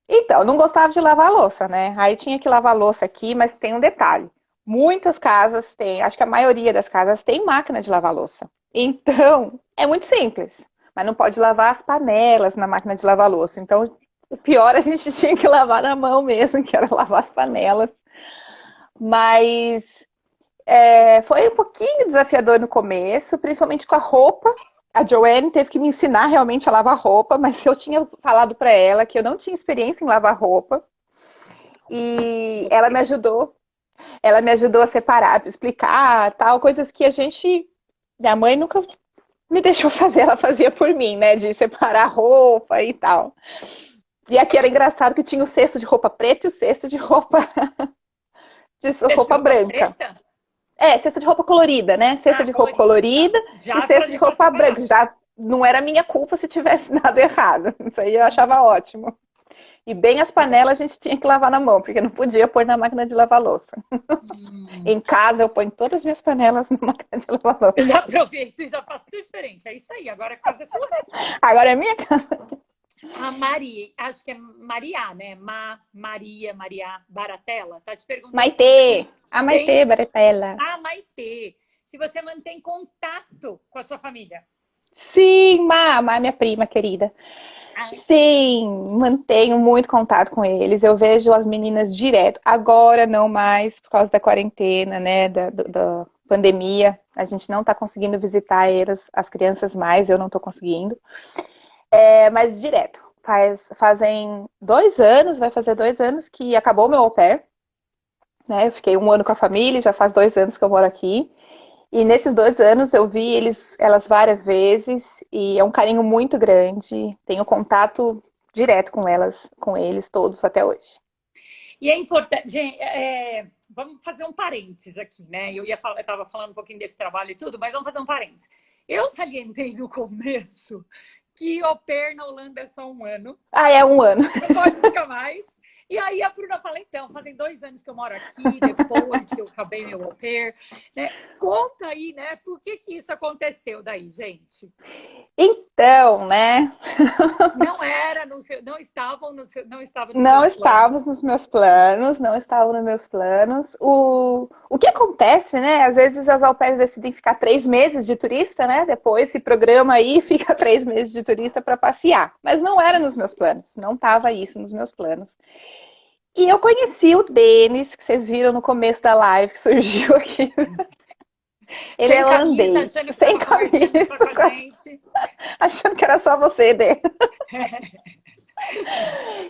Então, não gostava de lavar a louça, né? Aí tinha que lavar a louça aqui, mas tem um detalhe. Muitas casas têm, acho que a maioria das casas tem máquina de lavar louça. Então, é muito simples. Mas não pode lavar as panelas na máquina de lavar louça. Então, o pior a gente tinha que lavar na mão mesmo, que era lavar as panelas. Mas foi um pouquinho desafiador no começo, principalmente com a roupa. A Joanne teve que me ensinar realmente a lavar roupa, mas eu tinha falado para ela que eu não tinha experiência em lavar roupa. E ela me ajudou. Ela me ajudou a separar, explicar, tal, coisas que minha mãe nunca me deixou fazer, ela fazia por mim, né, de separar roupa e tal. E aqui era engraçado que tinha o cesto de roupa preta e o cesto de roupa Você de roupa roupa branca. preta? Cesta de roupa colorida, né? Cesta de roupa colorida Já e pra cesta de deixar roupa separado. branca. Já não era minha culpa se tivesse dado errado. Isso aí eu achava ótimo. E bem as panelas a gente tinha que lavar na mão, porque não podia pôr na máquina de lavar louça. Hum. Em casa eu ponho todas as minhas panelas na máquina de lavar Eu louça. já aproveito e já faço tudo diferente. É isso aí, agora a casa é sua. Agora é minha casa. A Mari, acho que é Maria, né? Maria Baratella, tá te perguntando se você Maitê! A tem. Maitê, Baratella. Ah, Maitê, se você mantém contato com a sua família. Sim, Má, minha prima querida. Ah, Sim, mantenho muito contato com eles. Eu vejo as meninas direto. Agora não mais, por causa da quarentena, né? Da pandemia. A gente não está conseguindo visitar elas, as crianças mais, eu não estou conseguindo. Mas direto. Fazem 2 anos, vai fazer 2 anos que acabou o meu au pair. Né? Eu fiquei 1 ano com a família, já faz 2 anos que eu moro aqui. E nesses 2 anos eu vi elas várias vezes e é um carinho muito grande. Tenho contato direto com elas, com eles todos até hoje. e é importante, gente, vamos fazer um parênteses aqui, né? Eu estava falando um pouquinho desse trabalho e tudo, mas vamos fazer um parênteses. Eu salientei no começo que au pair na Holanda é só 1 ano, Ah, é 1 ano. não pode ficar mais. E aí a Bruna fala, então, fazem 2 anos que eu moro aqui, depois que eu acabei meu au pair, né? Conta aí, né? Por que isso aconteceu daí, gente? Então, né? Não era no seu, não estavam no seu, não estava nos Não seus planos. estava nos meus planos, não estava nos meus planos. O que acontece, né? Às vezes as au pairs decidem ficar 3 meses de turista, né? Depois se programa aí e fica 3 meses de turista para passear. Mas não era nos meus planos, não estava isso nos meus planos. E eu conheci o Denis, que vocês viram no começo da live que surgiu aqui. Ele Sem é camisa, holandês, achando que sem estava conversando camisa, só com a gente. achando que era só você, Denis.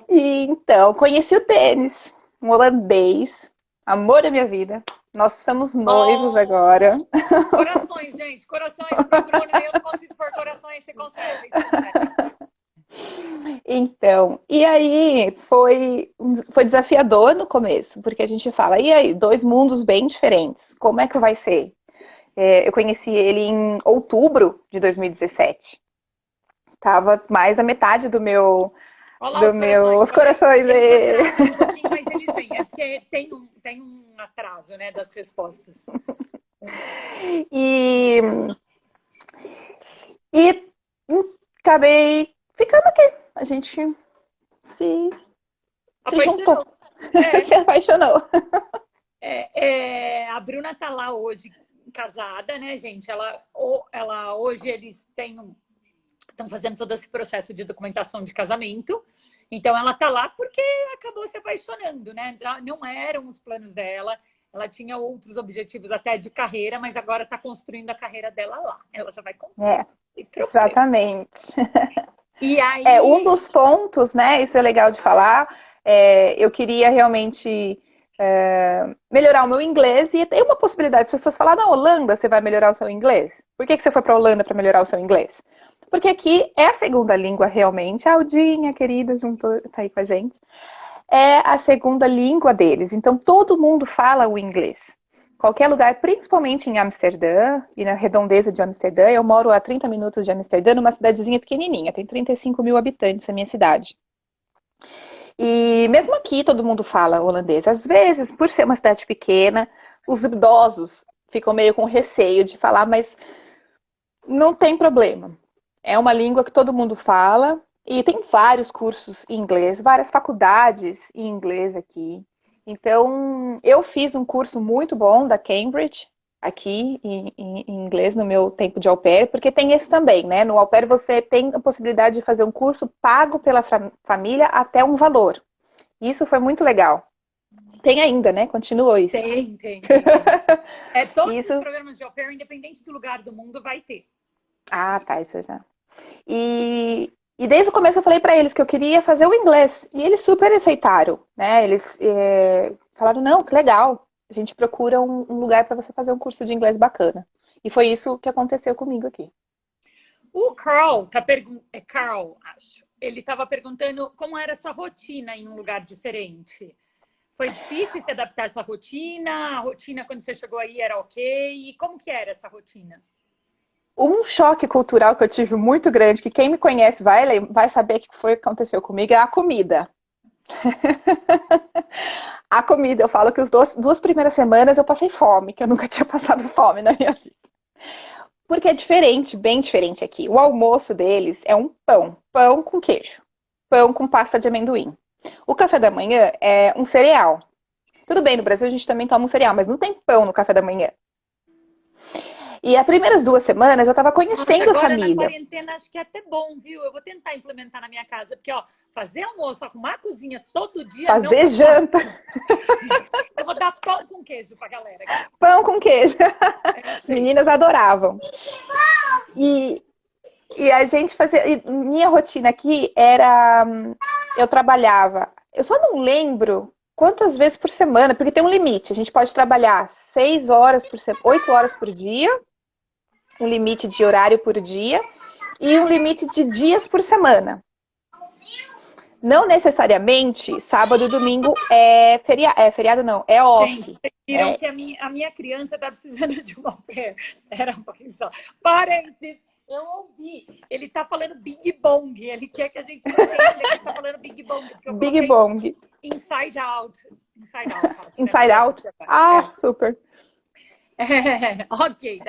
E então, conheci o Denis, um holandês, amor da minha vida. Nós estamos noivos agora. Oh, corações, gente, corações para Bruna. Eu não consigo pôr corações, você consegue, vocês conseguem. Então, e aí foi desafiador no começo, porque a gente fala, e aí, 2 mundos bem diferentes, como é que vai ser? Eu conheci ele em outubro de 2017. Tava mais da metade do meu, Olha lá do os corações, meus tá vendo? corações. Eles atrasam um pouquinho, mas eles vêm. É porque tem um atraso, né, das respostas. E, e acabei ficando aqui. A gente se, se juntou, Apaixonou. É, se apaixonou. a Bruna tá lá hoje casada, né, gente? Ela hoje eles estão fazendo todo esse processo de documentação de casamento. Então ela tá lá porque acabou se apaixonando, né? Não eram os planos dela. Ela tinha outros objetivos até de carreira, mas agora está construindo a carreira dela lá. Ela já vai contar. Exatamente. E aí. Um dos pontos, né? Isso é legal de falar. Eu queria realmente melhorar o meu inglês e tem uma possibilidade. As pessoas falam, na Holanda você vai melhorar o seu inglês? Por que você foi para a Holanda para melhorar o seu inglês? Porque aqui é a segunda língua realmente. A Aldinha, querida, juntou, tá aí com a gente. É a segunda língua deles. Então todo mundo fala o inglês. Qualquer lugar, principalmente em Amsterdã e na redondeza de Amsterdã. Eu moro a 30 minutos de Amsterdã, numa cidadezinha pequenininha. Tem 35 mil habitantes a minha cidade. E mesmo aqui todo mundo fala holandês. Às vezes, por ser uma cidade pequena, os idosos ficam meio com receio de falar, mas não tem problema. É uma língua que todo mundo fala e tem vários cursos em inglês, várias faculdades em inglês aqui. Então, eu fiz um curso muito bom da Cambridge aqui em inglês no meu tempo de au pair, porque tem isso também, né? No au pair você tem a possibilidade de fazer um curso pago pela família até um valor. Isso foi muito legal. Tem ainda, né? Continuou isso. Tem. Todos Isso... os programas de au pair, independente do lugar do mundo, vai ter. Ah, tá, isso já. E desde o começo eu falei para eles que eu queria fazer o inglês. E eles super aceitaram, né? Eles falaram, não, que legal. A gente procura um lugar para você fazer um curso de inglês bacana. E foi isso que aconteceu comigo aqui. O Carl tá perguntando, Carl, acho. Ele estava perguntando como era a sua rotina em um lugar diferente. Foi difícil se adaptar a essa rotina? A rotina, quando você chegou aí, era ok? E como que era essa rotina? Um choque cultural que eu tive muito grande, que quem me conhece vai saber o que foi que aconteceu comigo, é a comida. A comida, eu falo que as duas primeiras semanas eu passei fome, que eu nunca tinha passado fome na minha vida. Porque é diferente, bem diferente aqui. O almoço deles é um pão com queijo, pão com pasta de amendoim. O café da manhã é um cereal. Tudo bem, no Brasil a gente também toma um cereal, mas não tem pão no café da manhã. E as primeiras 2 semanas eu tava Nossa, conhecendo a agora na família. quarentena acho que é até bom, viu? Eu vou tentar implementar na minha casa, porque, ó, fazer almoço, arrumar a cozinha todo dia não Fazer é janta, fácil. Eu vou dar pão com queijo pra galera. pão com queijo. É As isso aí. meninas adoravam. E, e a gente fazia. E minha rotina aqui era. Eu trabalhava. Eu só não lembro quantas vezes por semana, porque tem um limite. A gente pode trabalhar 6 horas por semana, 8 horas por dia, um limite de horário por dia, e um limite de dias por semana. Não necessariamente sábado e domingo é feriado, não, é Gente, off. vocês viram É, que a minha criança tá precisando de uma pé. Espera um pouquinho só. Parênteses, eu ouvi. Ele tá falando Bing Bong. Ele quer que a gente entenda que ele tá falando Bing Bong, porque eu Big coloquei Bong, Inside Out. Inside Out, acho, né? Pra Inside ela Out. assistir agora. Ah, super. Ok.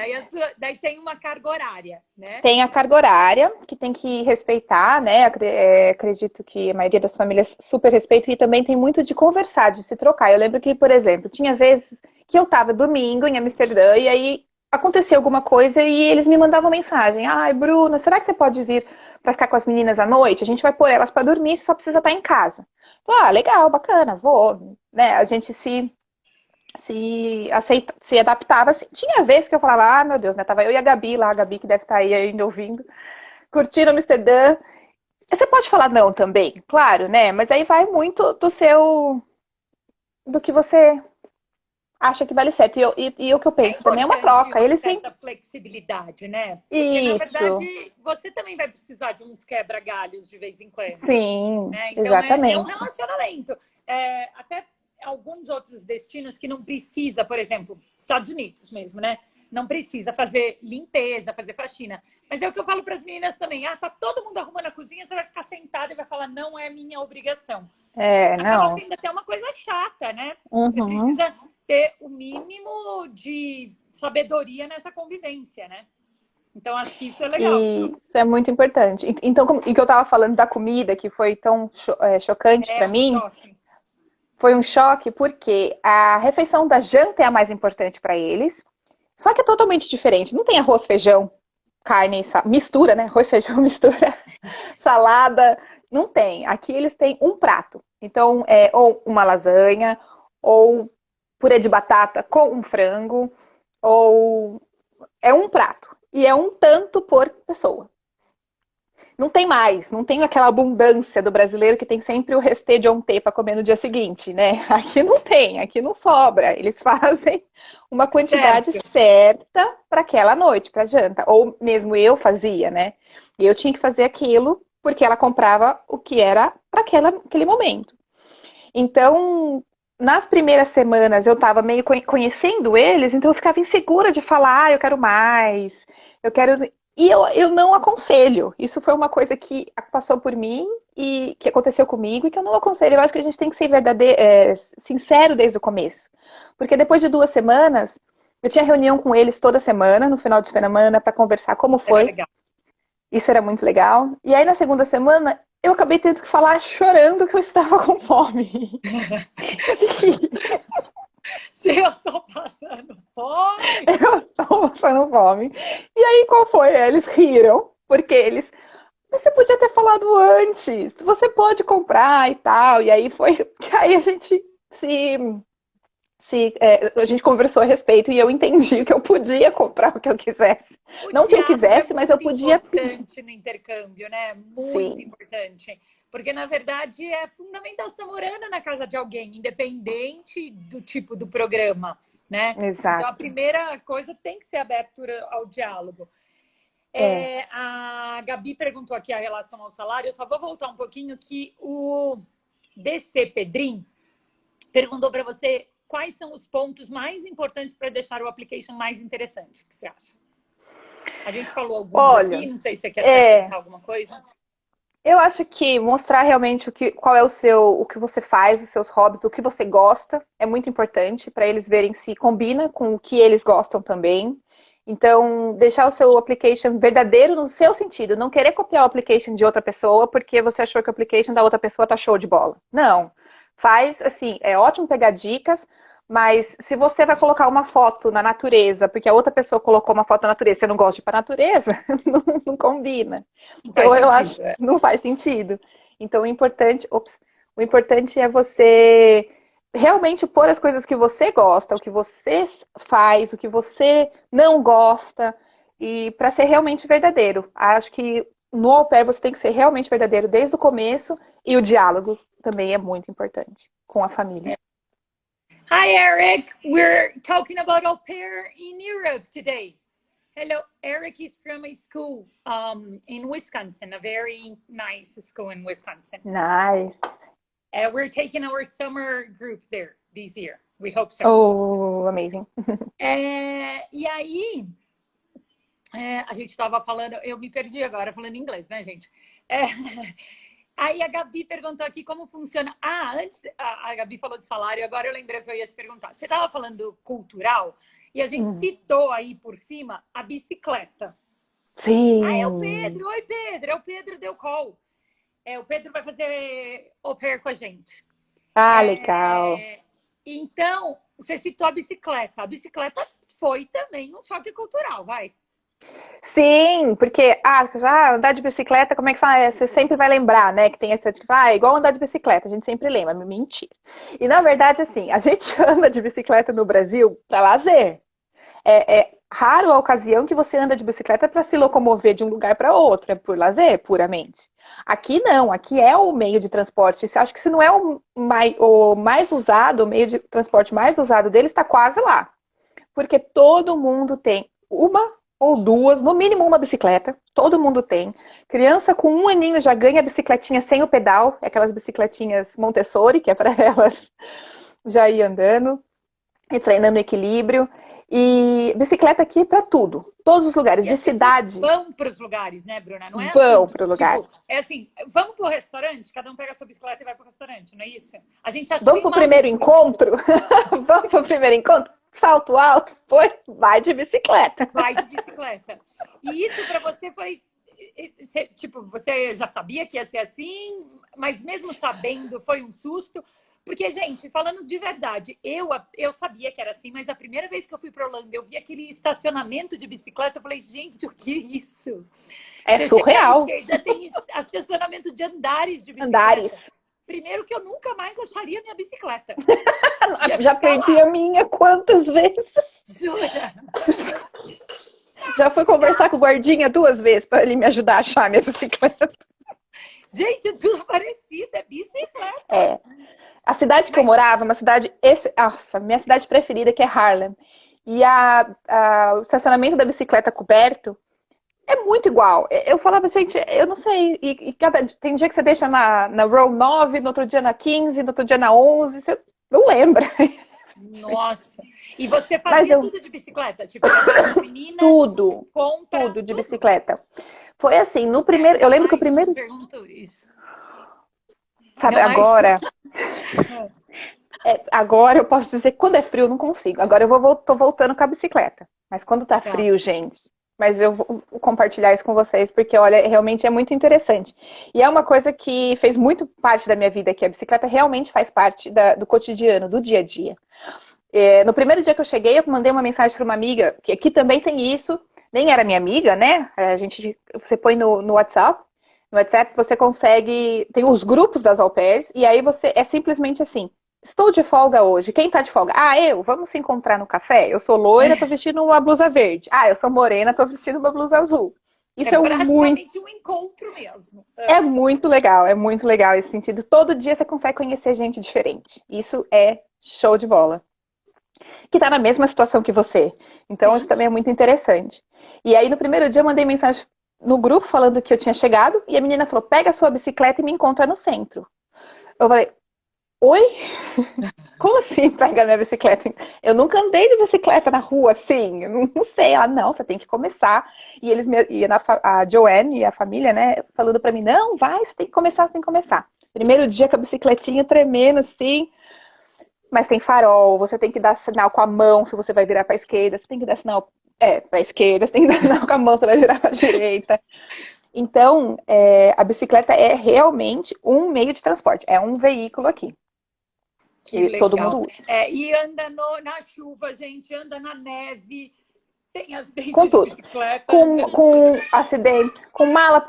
Daí tem uma carga horária, né? Tem a carga horária, que tem que respeitar, né? Acredito que a maioria das famílias super respeitam e também tem muito de conversar, de se trocar. Eu lembro que, por exemplo, tinha vezes que eu estava domingo em Amsterdã e aí acontecia alguma coisa e eles me mandavam mensagem. Ai, Bruna, será que você pode vir para ficar com as meninas à noite? A gente vai pôr elas para dormir, você só precisa estar em casa. Ah, legal, bacana, vou. Né? A gente se adaptava assim. Tinha vezes que eu falava, ah, meu Deus, né? Tava eu e a Gabi lá, a Gabi que deve estar aí ainda ouvindo, curtindo Amsterdã. Você pode falar não também, claro, né? Mas aí vai muito do que você acha que vale certo. E o que eu É penso também é uma importante troca. uma Eles têm certa flexibilidade, né? Porque, na isso. verdade, você também vai precisar de uns quebra-galhos de vez em quando. Sim, Né? Então, é um exatamente. relacionamento. Até alguns outros destinos que não precisa, por exemplo, Estados Unidos mesmo, né? Não precisa fazer limpeza, fazer faxina. Mas é o que eu falo para as meninas também. Ah, tá todo mundo arrumando a cozinha, você vai ficar sentada e vai falar, não é minha obrigação. É, Acaba não. sendo até uma coisa chata, né? Você Uhum. precisa ter o mínimo de sabedoria nessa convivência, né? Então, acho que isso é legal. E isso é muito importante. Então, e que eu tava falando da comida, que foi tão chocante É para um mim, choque. foi um choque porque a refeição da janta é a mais importante para eles, só que é totalmente diferente. Não tem arroz, feijão, carne, mistura, né? Arroz, feijão, mistura, salada. Não tem. Aqui eles têm um prato. Então, é ou uma lasanha, ou purê de batata com um frango, ou é um prato. E é um tanto por pessoa. Não tem mais, não tem aquela abundância do brasileiro que tem sempre o restê de ontem para comer no dia seguinte, né? Aqui não tem, aqui não sobra. Eles fazem uma quantidade Certo. certa para aquela noite, para janta. Ou mesmo eu fazia, né? E eu tinha que fazer aquilo porque ela comprava o que era para aquele momento. Então, nas primeiras semanas eu estava meio conhecendo eles, então eu ficava insegura de falar, ah, eu quero mais, eu quero. E eu não aconselho. Isso foi uma coisa que passou por mim e que aconteceu comigo e que eu não aconselho. Eu acho que a gente tem que ser sincero desde o começo. Porque depois de 2 semanas, eu tinha reunião com eles toda semana, no final de semana, para conversar como Era foi. legal. Isso era muito legal. E aí, na segunda semana, eu acabei tendo que falar chorando que eu estava com fome. Se eu tô passando fome. Eu estava passando fome. E aí, qual foi? Eles riram, porque eles. Mas você podia ter falado antes. Você pode comprar e tal. E aí foi. Aí a gente a gente conversou a respeito e eu entendi que eu podia comprar o que eu quisesse. O Não que eu diálogo é quisesse, mas eu muito podia pedir. importante no intercâmbio, né? Muito Sim, importante. Porque, na verdade, é fundamental você estar morando na casa de alguém, independente do tipo do programa, né? Então, a exato. primeira coisa tem que ser a abertura ao diálogo. É. A Gabi perguntou aqui a relação ao salário. Eu só vou voltar um pouquinho que o BC Pedrim, perguntou para você quais são os pontos mais importantes para deixar o application mais interessante. O que você acha? A gente falou alguns aqui, não sei se você quer acrescentar alguma coisa. Eu acho que mostrar realmente qual é o que você faz, os seus hobbies, o que você gosta, é muito importante para eles verem se combina com o que eles gostam também. Então, deixar o seu application verdadeiro no seu sentido. Não querer copiar o application de outra pessoa porque você achou que o application da outra pessoa tá show de bola. Não. Faz, assim, é ótimo pegar dicas, mas se você vai colocar uma foto na natureza, porque a outra pessoa colocou uma foto na natureza, você não gosta de ir pra natureza, não combina. Então, eu acho que não faz sentido. Então, o importante é você realmente pôr as coisas que você gosta, o que você faz, o que você não gosta, e para ser realmente verdadeiro. Acho que no au pair você tem que ser realmente verdadeiro desde o começo, e o diálogo também é muito importante com a família. Hi, Eric. We're talking about au pair in Europe today. Hello, Eric is from a school in Wisconsin, a very nice school in Wisconsin. Nice. We're taking our summer group there this year. We hope so. Oh, amazing. E aí, a gente estava falando, eu me perdi agora falando inglês, né, gente? Aí a Gabi perguntou aqui como funciona. Antes a Gabi falou de salário, agora eu lembrei que eu ia te perguntar. Você estava falando cultural e a gente citou aí por cima a bicicleta. Sim. É o Pedro. Oi, Pedro. É o Pedro deu call. O Pedro vai fazer au pair com a gente. Legal. Então, você citou a bicicleta. A bicicleta foi também um choque cultural, vai. Sim, porque andar de bicicleta, como é que fala? Você sempre vai lembrar, né? Que tem essa que igual andar de bicicleta, a gente sempre lembra, mentira. E na verdade, assim, a gente anda de bicicleta no Brasil para lazer. É raro a ocasião que você anda de bicicleta para se locomover de um lugar para outro, é por lazer, puramente. Aqui não, aqui é o meio de transporte. Acho que se não é o mais usado, o meio de transporte mais usado dele está quase lá. Porque todo mundo tem uma ou duas, no mínimo uma bicicleta, todo mundo tem. Criança com 1 aninho já ganha bicicletinha sem o pedal, aquelas bicicletinhas Montessori, que é para elas já ir andando e treinando equilíbrio. E bicicleta aqui para tudo, todos os lugares, de cidade. Vão para os lugares, né, Bruna? Não é vão para o lugar. É assim, vamos para o restaurante, cada um pega a sua bicicleta e vai para o restaurante, não é isso? A gente acha vamos para o primeiro encontro? Vamos para o primeiro encontro? Salto alto, vai de bicicleta. Vai de bicicleta. E isso para você foi, tipo, você já sabia que ia ser assim, mas mesmo sabendo, foi um susto? Porque, gente, falando de verdade, eu sabia que era assim, mas a primeira vez que eu fui para Holanda, eu vi aquele estacionamento de bicicleta, eu falei, gente, o que é isso? É surreal. Você chega à esquerda, tem estacionamento de andares de bicicleta. Andares. Primeiro que eu nunca mais acharia minha bicicleta. Já perdi a minha quantas vezes? Jura? Já fui conversar com o guardinha 2 vezes para ele me ajudar a achar a minha bicicleta. Gente, é tudo parecido, é bicicleta. A cidade que eu morava, uma cidade... minha cidade preferida, que é Haarlem. E o estacionamento da bicicleta coberto é muito igual. Eu falava, gente, eu não sei. Tem dia que você deixa na row 9, no outro dia na 15, no outro dia na 11. Você não lembra. Nossa. E você fazia tudo de bicicleta? Tipo, menina, tudo de bicicleta. Foi assim, no primeiro... Eu lembro que o primeiro... Eu pergunto isso. Sabe, agora... agora eu posso dizer que quando é frio eu não consigo. Agora eu tô voltando com a bicicleta. Mas quando tá frio, gente... Mas eu vou compartilhar isso com vocês, porque, olha, realmente é muito interessante. E é uma coisa que fez muito parte da minha vida, que a bicicleta realmente faz parte do cotidiano, do dia a dia. No primeiro dia que eu cheguei, eu mandei uma mensagem para uma amiga, que aqui também tem isso, nem era minha amiga, né? Você põe no WhatsApp, você consegue, tem os grupos das au pairs, e aí é simplesmente assim, estou de folga hoje. Quem tá de folga? Vamos se encontrar no café? Eu sou loira, tô vestindo uma blusa verde. Eu sou morena, tô vestindo uma blusa azul. Isso é praticamente um encontro mesmo. É muito legal esse sentido. Todo dia você consegue conhecer gente diferente. Isso é show de bola. Que tá na mesma situação que você. Então, isso também é muito interessante. E aí, no primeiro dia, eu mandei mensagem no grupo falando que eu tinha chegado. E a menina falou, pega a sua bicicleta e me encontra no centro. Eu falei... Oi? Como assim pega minha bicicleta? Eu nunca andei de bicicleta na rua, assim. Eu não sei. Ela, não, você tem que começar. E eles a Joanne e a família, né, falando pra mim, não, vai, você tem que começar, você tem que começar. Primeiro dia com a bicicletinha tremendo, assim. Mas tem farol, você tem que dar sinal com a mão se você vai virar pra esquerda, você tem que dar sinal pra esquerda, você tem que dar sinal com a mão se você vai virar pra direita. Então, a bicicleta é realmente um meio de transporte, é um veículo aqui. Que E todo legal. mundo usa. E anda na chuva, gente, anda na neve, tem acidente Com de tudo. bicicleta. Com acidente, com mala,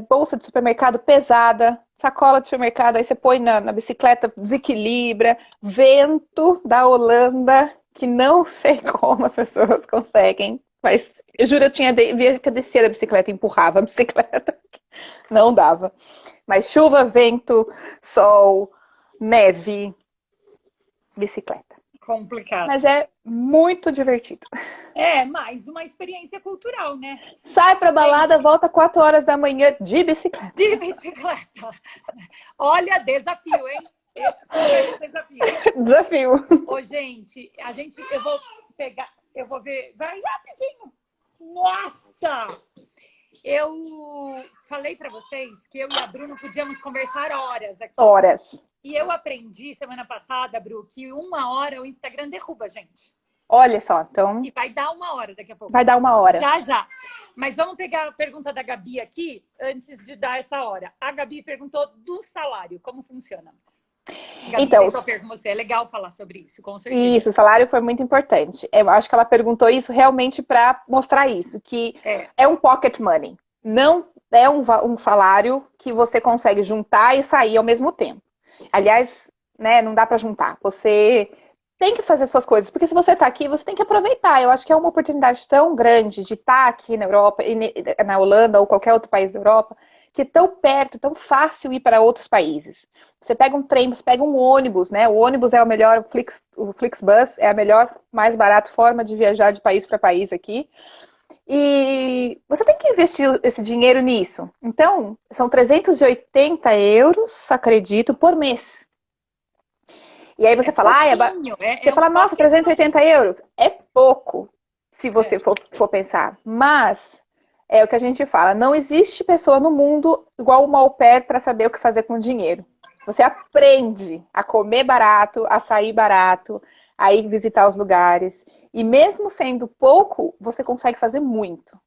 bolsa de supermercado pesada, sacola de supermercado, aí você põe na bicicleta, desequilibra, vento da Holanda, que não sei como as pessoas conseguem, mas eu juro, via que eu descia da bicicleta e empurrava a bicicleta, não dava. Mas chuva, vento, sol, neve, bicicleta. Complicado. Mas é muito divertido. Mais uma experiência cultural, né? Sai pra balada, volta 4 horas da manhã de bicicleta. De bicicleta. Olha, desafio, hein? Desafio. Desafio. Ô, gente, eu vou ver. Vai rapidinho. Nossa! Eu falei pra vocês que eu e a Bruna podíamos conversar horas aqui. Horas. E eu aprendi semana passada, Bru, que 1 hora o Instagram derruba a gente. Olha só, então. E vai dar 1 hora daqui a pouco. Vai dar 1 hora. Já. Mas vamos pegar a pergunta da Gabi aqui, antes de dar essa hora. A Gabi perguntou do salário, como funciona? Gabi, então, com você. É legal falar sobre isso, com certeza. Isso, o salário foi muito importante. Eu acho que ela perguntou isso realmente para mostrar isso, que é um pocket money. Não é um salário que você consegue juntar e sair ao mesmo tempo. Aliás, né, não dá para juntar. Você tem que fazer suas coisas, porque se você está aqui, você tem que aproveitar. Eu acho que é uma oportunidade tão grande de estar aqui na Europa, na Holanda ou qualquer outro país da Europa, que é tão perto, tão fácil ir para outros países. Você pega um trem, você pega um ônibus, né? O ônibus é o melhor, o Flixbus é a melhor, mais barata forma de viajar de país para país aqui. E você tem que investir esse dinheiro nisso. Então, são 380 euros, acredito, por mês. E aí você fala, você fala, nossa, 380 euros é pouco, se você for pensar. Mas é o que a gente fala, não existe pessoa no mundo igual uma au pair para saber o que fazer com o dinheiro. Você aprende a comer barato, a sair barato, a ir visitar os lugares. E mesmo sendo pouco, você consegue fazer muito.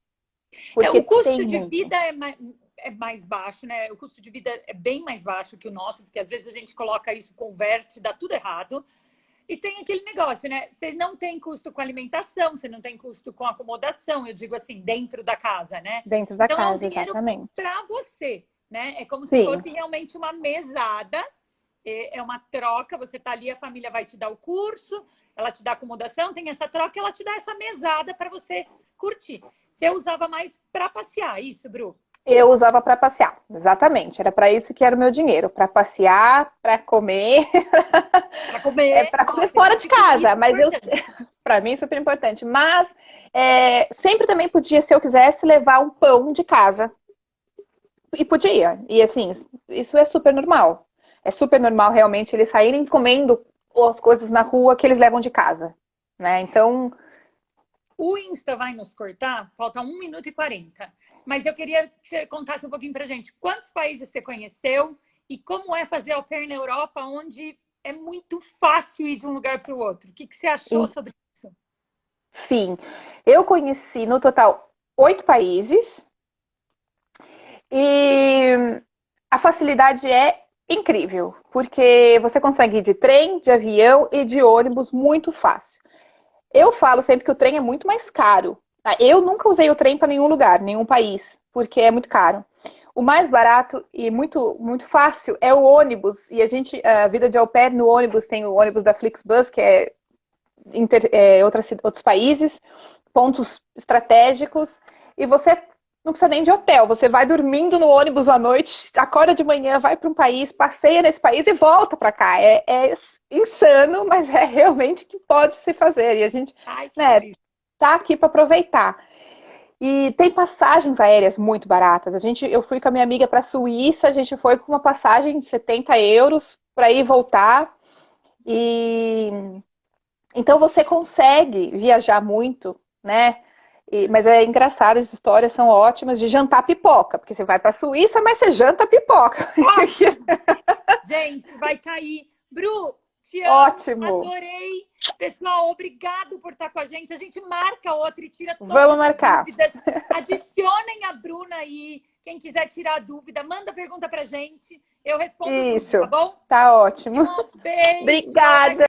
O custo de vida é mais baixo, né? O custo de vida é bem mais baixo que o nosso, porque às vezes a gente coloca isso, converte, dá tudo errado. E tem aquele negócio, né? Você não tem custo com alimentação, você não tem custo com acomodação, eu digo assim, dentro da casa, né? Dentro da casa, é um dinheiro exatamente. para você, né? É como se fosse realmente uma mesada, é uma troca, você tá ali, a família vai te dar o curso, ela te dá acomodação, tem essa troca, ela te dá essa mesada para você curtir. Você usava mais para passear, isso, Bru? Eu usava para passear, exatamente. Era para isso que era o meu dinheiro, para passear, para comer. Para comer. Para comer fora de casa, mas para mim é super importante. Mas sempre também podia, se eu quisesse, levar um pão de casa. E podia. E assim, isso é super normal. É super normal realmente eles saírem comendo as coisas na rua que eles levam de casa, né? Então, o Insta vai nos cortar, falta 1 minuto e 40. Mas eu queria que você contasse um pouquinho pra gente. Quantos países você conheceu e como é fazer au pair na Europa, onde é muito fácil ir de um lugar para o outro? O que você achou sobre isso? Sim, eu conheci no total 8 países e a facilidade é incrível, porque você consegue ir de trem, de avião e de ônibus muito fácil. Eu falo sempre que o trem é muito mais caro. Eu nunca usei o trem para nenhum lugar, nenhum país, porque é muito caro. O mais barato e muito, muito fácil é o ônibus. E a vida de au pair no ônibus, tem o ônibus da Flixbus, que é outros países, pontos estratégicos. E você não precisa nem de hotel. Você vai dormindo no ônibus à noite, acorda de manhã, vai para um país, passeia nesse país e volta para cá. É insano, mas é realmente o que pode se fazer. E a gente tá aqui para aproveitar. E tem passagens aéreas muito baratas. Eu fui com a minha amiga para a Suíça, a gente foi com uma passagem de 70 euros para ir e voltar. E então você consegue viajar muito, né? Mas é engraçado, as histórias são ótimas de jantar pipoca, porque você vai para a Suíça, mas você janta pipoca. Ótimo! Gente, vai cair. Bru, te amo, Ótimo. adorei. Pessoal, obrigado por estar com a gente. A gente marca outra e tira todas Vamos as marcar. dúvidas. Adicionem a Bruna aí. Quem quiser tirar a dúvida, manda pergunta pra gente. Eu respondo tudo, Isso. tá bom? Tá ótimo. Um beijo. Obrigada.